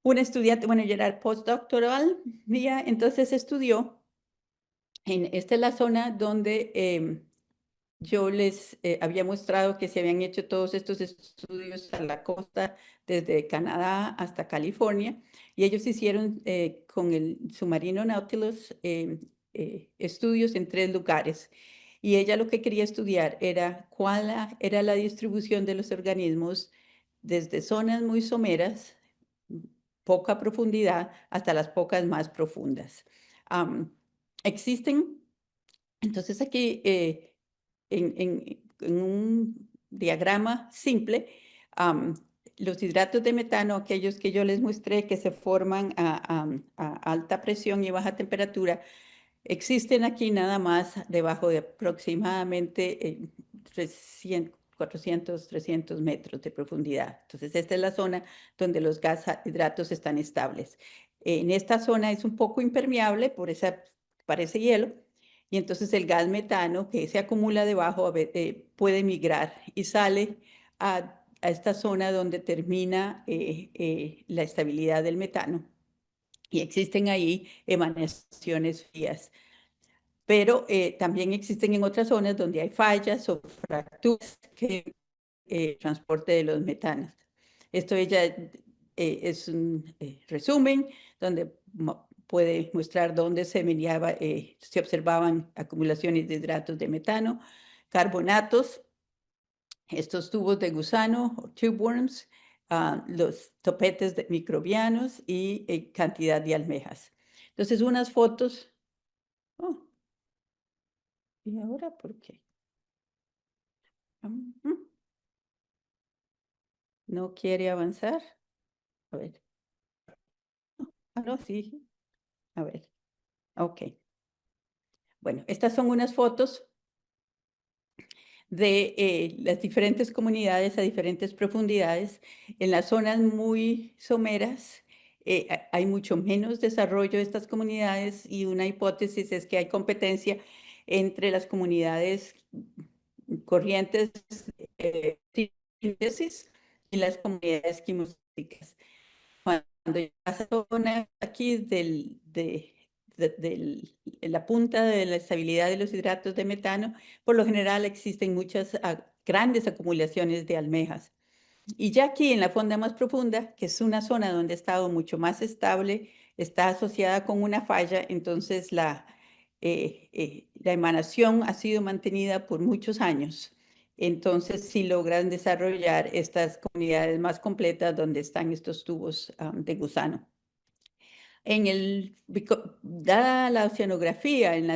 Un estudiante, bueno, yo era postdoctoral mía, entonces estudió, esta es la zona donde yo les había mostrado que se habían hecho todos estos estudios a la costa, desde Canadá hasta California, y ellos hicieron con el submarino Nautilus estudios en 3 lugares. Y ella lo que quería estudiar era cuál era la distribución de los organismos desde zonas muy someras, poca profundidad, hasta las pocas más profundas. Existen, entonces aquí en un diagrama simple, los hidratos de metano, aquellos que yo les mostré que se forman a alta presión y baja temperatura, existen aquí nada más debajo de aproximadamente 400, 300 metros de profundidad. Entonces, esta es la zona donde los hidratos están estables. En esta zona es un poco impermeable, parece hielo, y entonces el gas metano que se acumula debajo puede migrar y sale a esta zona donde termina la estabilidad del metano. Y existen ahí emanaciones frías. Pero también existen en otras zonas donde hay fallas o fracturas que transporte de los metanos. Esto ella es un resumen donde puede mostrar dónde se observaban acumulaciones de hidratos de metano, carbonatos, estos tubos de gusano, o tube worms, los topetes microbianos y cantidad de almejas. Entonces, unas fotos. Oh, ¿y ahora por qué? ¿No quiere avanzar? A ver. No, sí. A ver. Ok. Bueno, estas son unas fotos de las diferentes comunidades a diferentes profundidades. En las zonas muy someras hay mucho menos desarrollo de estas comunidades y una hipótesis es que hay competencia entre las comunidades corrientes síntesis y las comunidades quimostáticas. Cuando ya esa zona aquí la punta de la estabilidad de los hidratos de metano, por lo general existen muchas grandes acumulaciones de almejas. Y ya aquí en la fonda más profunda, que es una zona donde ha estado mucho más estable, está asociada con una falla, entonces la emanación ha sido mantenida por muchos años. Entonces sí logran desarrollar estas comunidades más completas donde están estos tubos de gusano. Dada la oceanografía en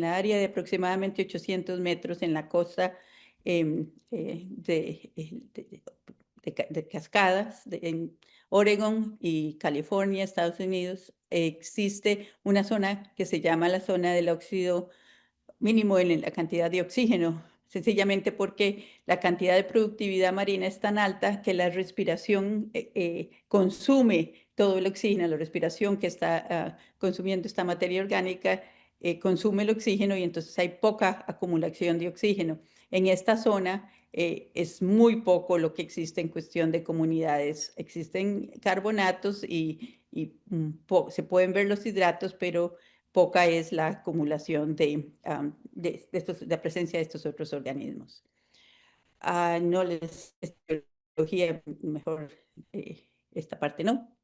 la área de aproximadamente 800 metros en la costa de cascadas en Oregon y California, Estados Unidos, existe una zona que se llama la zona del óxido mínimo en la cantidad de oxígeno, sencillamente porque la cantidad de productividad marina es tan alta que la respiración consume todo el oxígeno, la respiración que está consumiendo esta materia orgánica consume el oxígeno y entonces hay poca acumulación de oxígeno. En esta zona es muy poco lo que existe en cuestión de comunidades. Existen carbonatos se pueden ver los hidratos, pero poca es la acumulación de la presencia de estos otros organismos. No les biología, mejor esta parte no.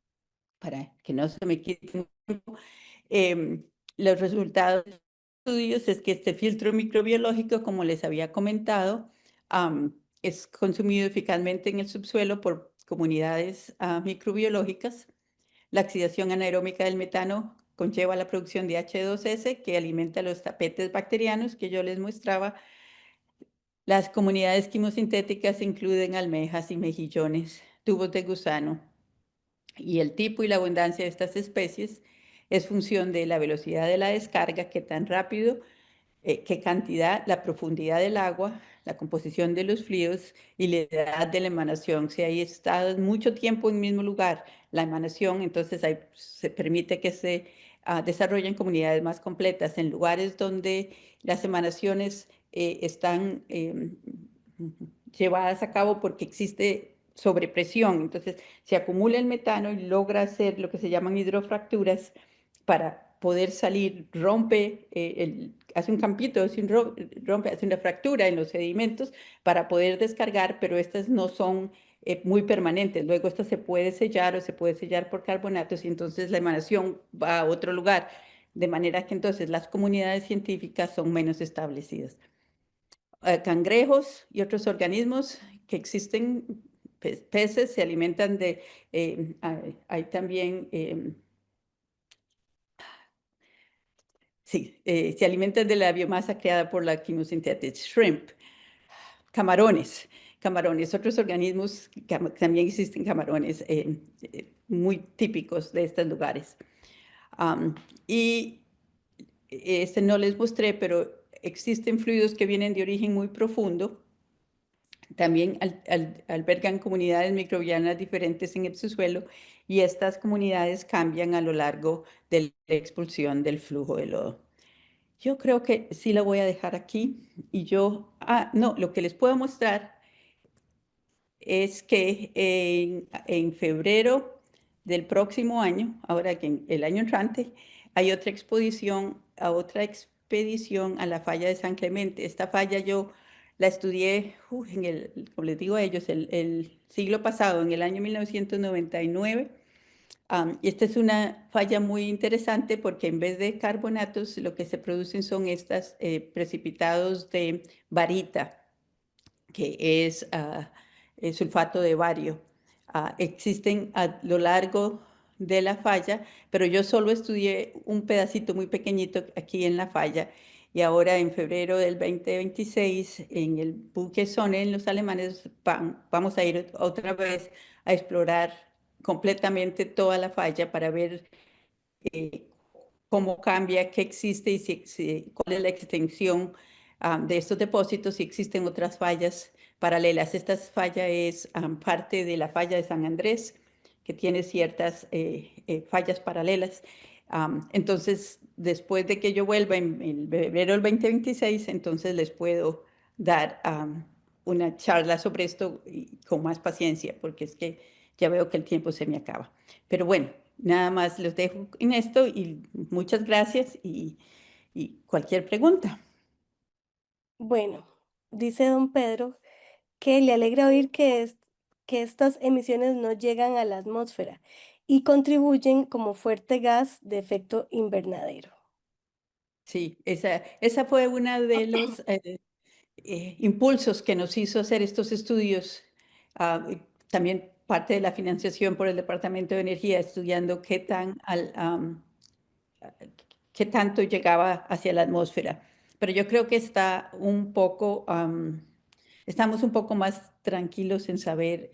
para que no se me quite mucho tiempo, los resultados de los estudios es que este filtro microbiológico, como les había comentado, es consumido eficazmente en el subsuelo por comunidades microbiológicas. La oxidación anaeróbica del metano conlleva la producción de H2S, que alimenta los tapetes bacterianos que yo les mostraba. Las comunidades quimosintéticas incluyen almejas y mejillones, tubos de gusano, y el tipo y la abundancia de estas especies es función de la velocidad de la descarga, qué tan rápido, qué cantidad, la profundidad del agua, la composición de los fluidos y la edad de la emanación. Si hay estado mucho tiempo en el mismo lugar, la emanación, entonces se permite que se desarrollen comunidades más completas en lugares donde las emanaciones están llevadas a cabo porque existe sobrepresión. Entonces, se acumula el metano y logra hacer lo que se llaman hidrofracturas para poder salir, rompe, hace un campito, rompe, hace una fractura en los sedimentos para poder descargar, pero estas no son muy permanentes. Luego esto se puede sellar o se puede sellar por carbonatos y entonces la emanación va a otro lugar. De manera que entonces las comunidades científicas son menos establecidas. Cangrejos y otros organismos que existen, peces, se alimentan de, hay también, sí, se alimentan de la biomasa creada por la chemosynthetic shrimp. Camarones, otros organismos, también existen camarones muy típicos de estos lugares. Y este no les mostré, pero existen fluidos que vienen de origen muy profundo. También albergan comunidades microbianas diferentes en el subsuelo y estas comunidades cambian a lo largo de la expulsión del flujo de lodo. Yo creo que sí la voy a dejar aquí y no, lo que les puedo mostrar es que en febrero del próximo año, ahora que el año entrante, hay otra expedición a la falla de San Clemente. Esta falla yo la estudié, como les digo a ellos, el siglo pasado, en el año 1999. Y esta es una falla muy interesante porque en vez de carbonatos, lo que se producen son estos precipitados de barita, que es el sulfato de bario. Existen a lo largo de la falla, pero yo solo estudié un pedacito muy pequeñito aquí en la falla. Y ahora en febrero del 2026, en el buque Sonne, en los alemanes, vamos a ir otra vez a explorar completamente toda la falla para ver eh, cómo cambia, qué existe y cuál es la extensión de estos depósitos, si existen otras fallas paralelas. Esta falla es parte de la falla de San Andrés, que tiene ciertas fallas paralelas. Entonces, después de que yo vuelva en febrero del 2026, entonces les puedo dar una charla sobre esto con más paciencia, porque es que ya veo que el tiempo se me acaba. Pero bueno, nada más los dejo en esto y muchas gracias y cualquier pregunta. Bueno, dice don Pedro que le alegra oír que estas emisiones no llegan a la atmósfera y contribuyen como fuerte gas de efecto invernadero. Sí, esa fue una de los impulsos que nos hizo hacer estos estudios. Y también parte de la financiación por el Departamento de Energía, estudiando qué tanto llegaba hacia la atmósfera. Pero yo creo que estamos un poco más tranquilos en saber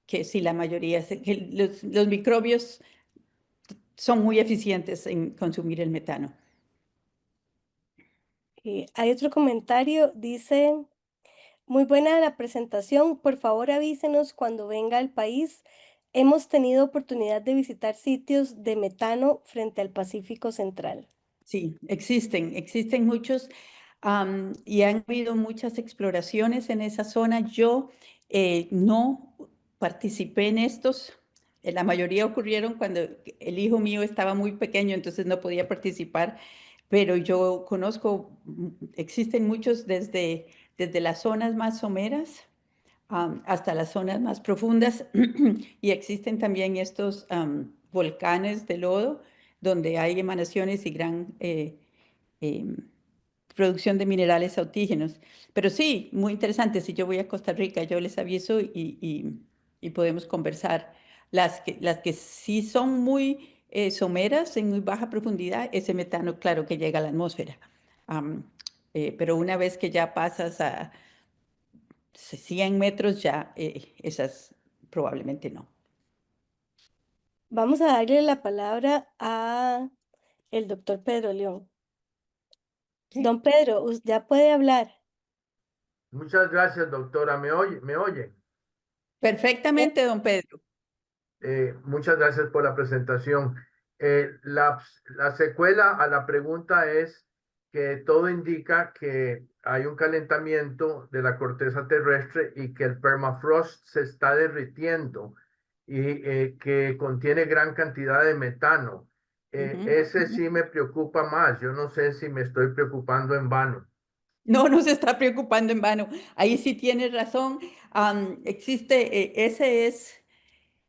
que si la mayoría, que los microbios son muy eficientes en consumir el metano. Hay otro comentario, dice, muy buena la presentación, por favor avísenos cuando venga al país. Hemos tenido oportunidad de visitar sitios de metano frente al Pacífico Central. Sí, existen muchos y han habido muchas exploraciones en esa zona. Yo no participé en estos. La mayoría ocurrieron cuando el hijo mío estaba muy pequeño, entonces no podía participar, pero yo conozco, existen muchos desde las zonas más someras hasta las zonas más profundas y existen también estos volcanes de lodo donde hay emanaciones y gran em, producción de minerales autígenos. Pero sí, muy interesante. Si yo voy a Costa Rica, yo les aviso y podemos conversar. Las que sí son muy someras, en muy baja profundidad, ese metano, claro que llega a la atmósfera. Am, pero una vez que ya pasas a 100 metros, ya esas probablemente no. Vamos a darle la palabra a el doctor Pedro León. Don Pedro, ya puede hablar. Muchas gracias, doctora. ¿Me oye? Perfectamente, don Pedro. Muchas gracias por la presentación. La secuela a la pregunta es que todo indica que hay un calentamiento de la corteza terrestre y que el permafrost se está derritiendo y que contiene gran cantidad de metano. Ese sí me preocupa más. Yo no sé si me estoy preocupando en vano. No nos está preocupando en vano. Ahí sí tienes razón. Existe, ese es,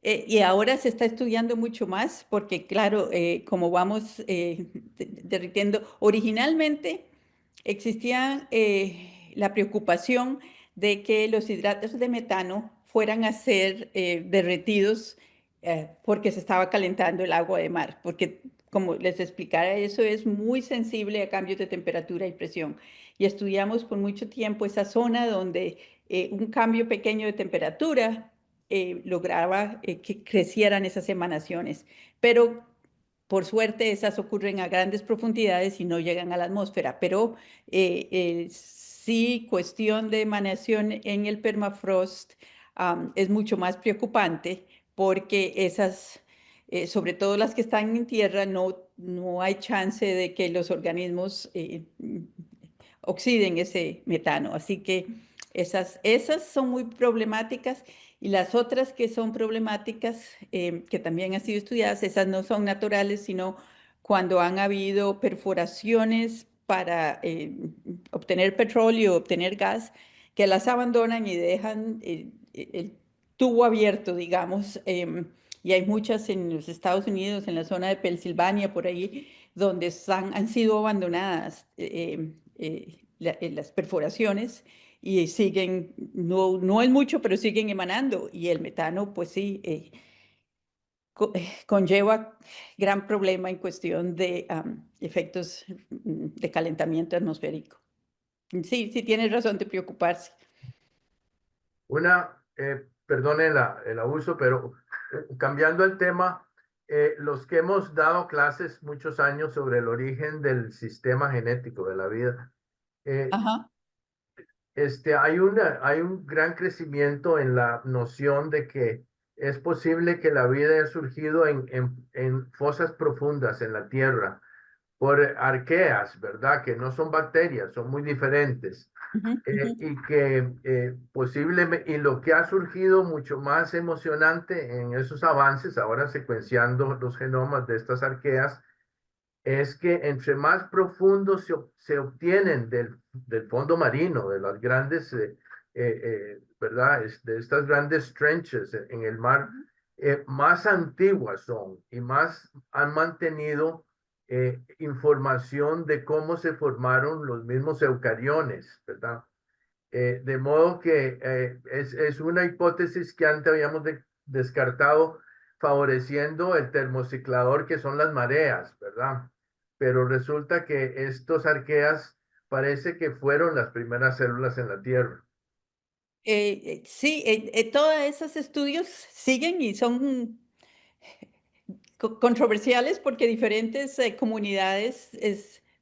y ahora se está estudiando mucho más porque, claro, como vamos derritiendo, originalmente existía la preocupación de que los hidratos de metano fueran a ser derretidos porque se estaba calentando el agua de mar, porque como les explicara, eso es muy sensible a cambios de temperatura y presión. Y estudiamos por mucho tiempo esa zona donde un cambio pequeño de temperatura lograba que crecieran esas emanaciones. Pero por suerte esas ocurren a grandes profundidades y no llegan a la atmósfera. Pero sí, cuestión de emanación en el permafrost es mucho más preocupante porque esas, sobre todo las que están en tierra, no hay chance de que los organismos oxiden ese metano. Así que esas son muy problemáticas y las otras que son problemáticas, que también han sido estudiadas, esas no son naturales, sino cuando han habido perforaciones para obtener petróleo, obtener gas, que las abandonan y dejan el tubo abierto, digamos. Y hay muchas en los Estados Unidos, en la zona de Pensilvania, por ahí, donde han sido abandonadas las perforaciones y siguen, no es mucho, pero siguen emanando. Y el metano, pues sí, conlleva gran problema en cuestión de efectos de calentamiento atmosférico. Sí, sí tienes razón de preocuparse. Perdone el abuso, pero cambiando el tema, los que hemos dado clases muchos años sobre el origen del sistema genético de la vida, eh, Ajá. hay un gran crecimiento en la noción de que es posible que la vida haya surgido en fosas profundas en la Tierra por arqueas, ¿verdad? Que no son bacterias, son muy diferentes. Ujú, ujú. Y que posiblemente, y lo que ha surgido mucho más emocionante en esos avances, ahora secuenciando los genomas de estas arqueas, es que entre más profundo se obtienen del fondo marino, de las grandes, ¿verdad? De estas grandes trenches en el mar, más antiguas son y más han mantenido información de cómo se formaron los mismos eucariones, ¿verdad? De modo que es una hipótesis que antes habíamos descartado favoreciendo el termociclador que son las mareas, ¿verdad? Pero resulta que estos arqueas parece que fueron las primeras células en la Tierra. Sí, todos esos estudios siguen y son controversiales porque diferentes comunidades,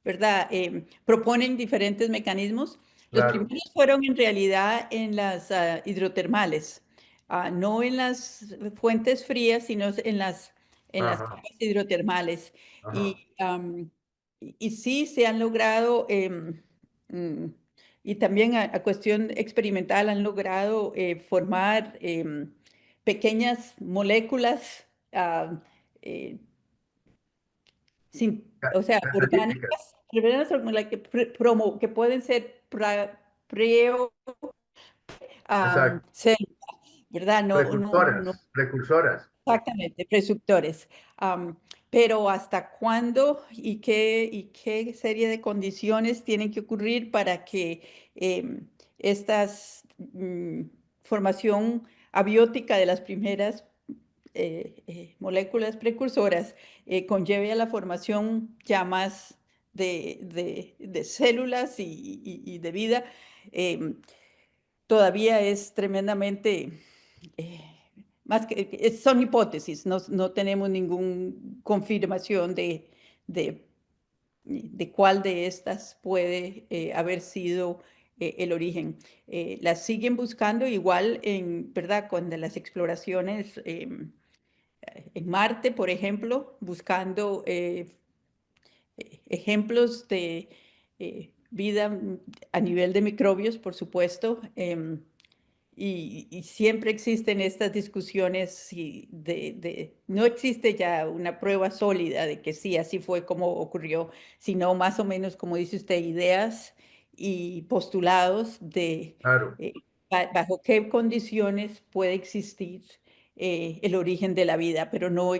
¿verdad? Proponen diferentes mecanismos. Los Claro. primeros fueron en realidad en las hidrotermales, no en las fuentes frías, sino en las Ajá, capas hidrotermales. ajá. Y sí se han logrado, mm, y también a cuestión experimental han logrado formar pequeñas moléculas eh, o sea, Catalíticas. orgánicas, que pueden ser Exacto. células, ¿verdad? No. Precursoras. Exactamente, prescriptores. Pero ¿hasta cuándo y qué serie de condiciones tienen que ocurrir para que estas formación abiótica de las primeras moléculas precursoras conlleve a la formación ya más de células y de vida? Todavía es tremendamente eh, más que son hipótesis, no tenemos ninguna confirmación de, de cuál de estas puede haber sido el origen. Las siguen buscando igual en, ¿verdad? Cuando las exploraciones en Marte, por ejemplo, buscando ejemplos de vida a nivel de microbios, por supuesto. Y siempre existen estas discusiones no existe ya una prueba sólida de que sí, así fue como ocurrió, sino más o menos, como dice usted, ideas y postulados de Claro. bajo qué condiciones puede existir el origen de la vida, pero no,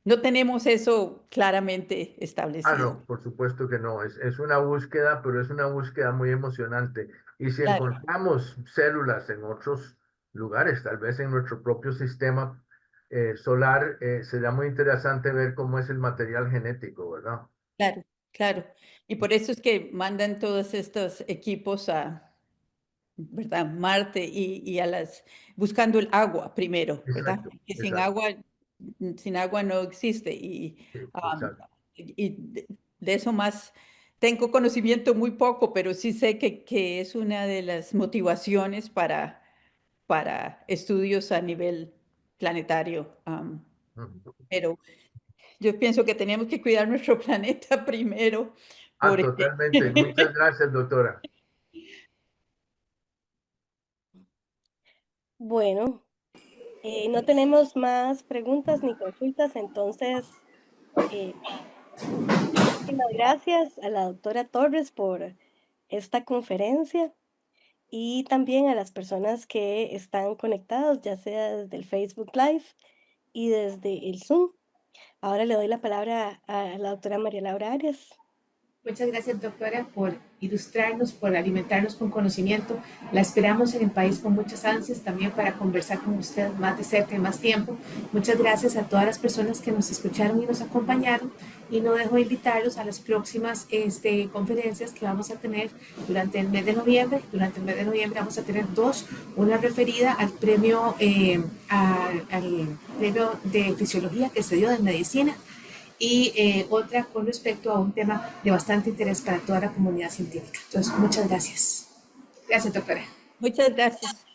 no tenemos eso claramente Ah, establecido. no, por supuesto que no. Es una búsqueda, pero es una búsqueda muy emocionante. Y si Claro, encontramos células en otros lugares, tal vez en nuestro propio sistema solar, sería muy interesante ver cómo es el material genético, ¿verdad? claro, claro. Y por eso es que mandan todos estos equipos a, ¿verdad? Marte y a buscando el agua primero, ¿verdad? Exacto, Que exacto. sin agua no existe. Sí, Um, exacto. y de eso más tengo conocimiento muy poco, pero sí sé que es una de las motivaciones para estudios a nivel planetario. Ujú. Pero yo pienso que tenemos que cuidar nuestro planeta primero, Ah, porque totalmente. Muchas gracias, doctora. Bueno, no tenemos más preguntas ni consultas, entonces, eh, muchísimas gracias a la doctora Torres por esta conferencia y también a las personas que están conectados, ya sea desde el Facebook Live y desde el Zoom. Ahora le doy la palabra a la doctora María Laura Arias. Muchas gracias, doctora, por ilustrarnos, por alimentarnos con conocimiento. La esperamos en el país con muchas ansias también para conversar con usted más de cerca y más tiempo. Muchas gracias a todas las personas que nos escucharon y nos acompañaron. Y no dejo de invitarlos a las próximas conferencias que vamos a tener durante el mes de noviembre. Durante el mes de noviembre vamos a tener dos, una referida al premio, al premio de fisiología que se dio de medicina y otra con respecto a un tema de bastante interés para toda la comunidad científica. Entonces, muchas gracias. Gracias, doctora. muchas gracias.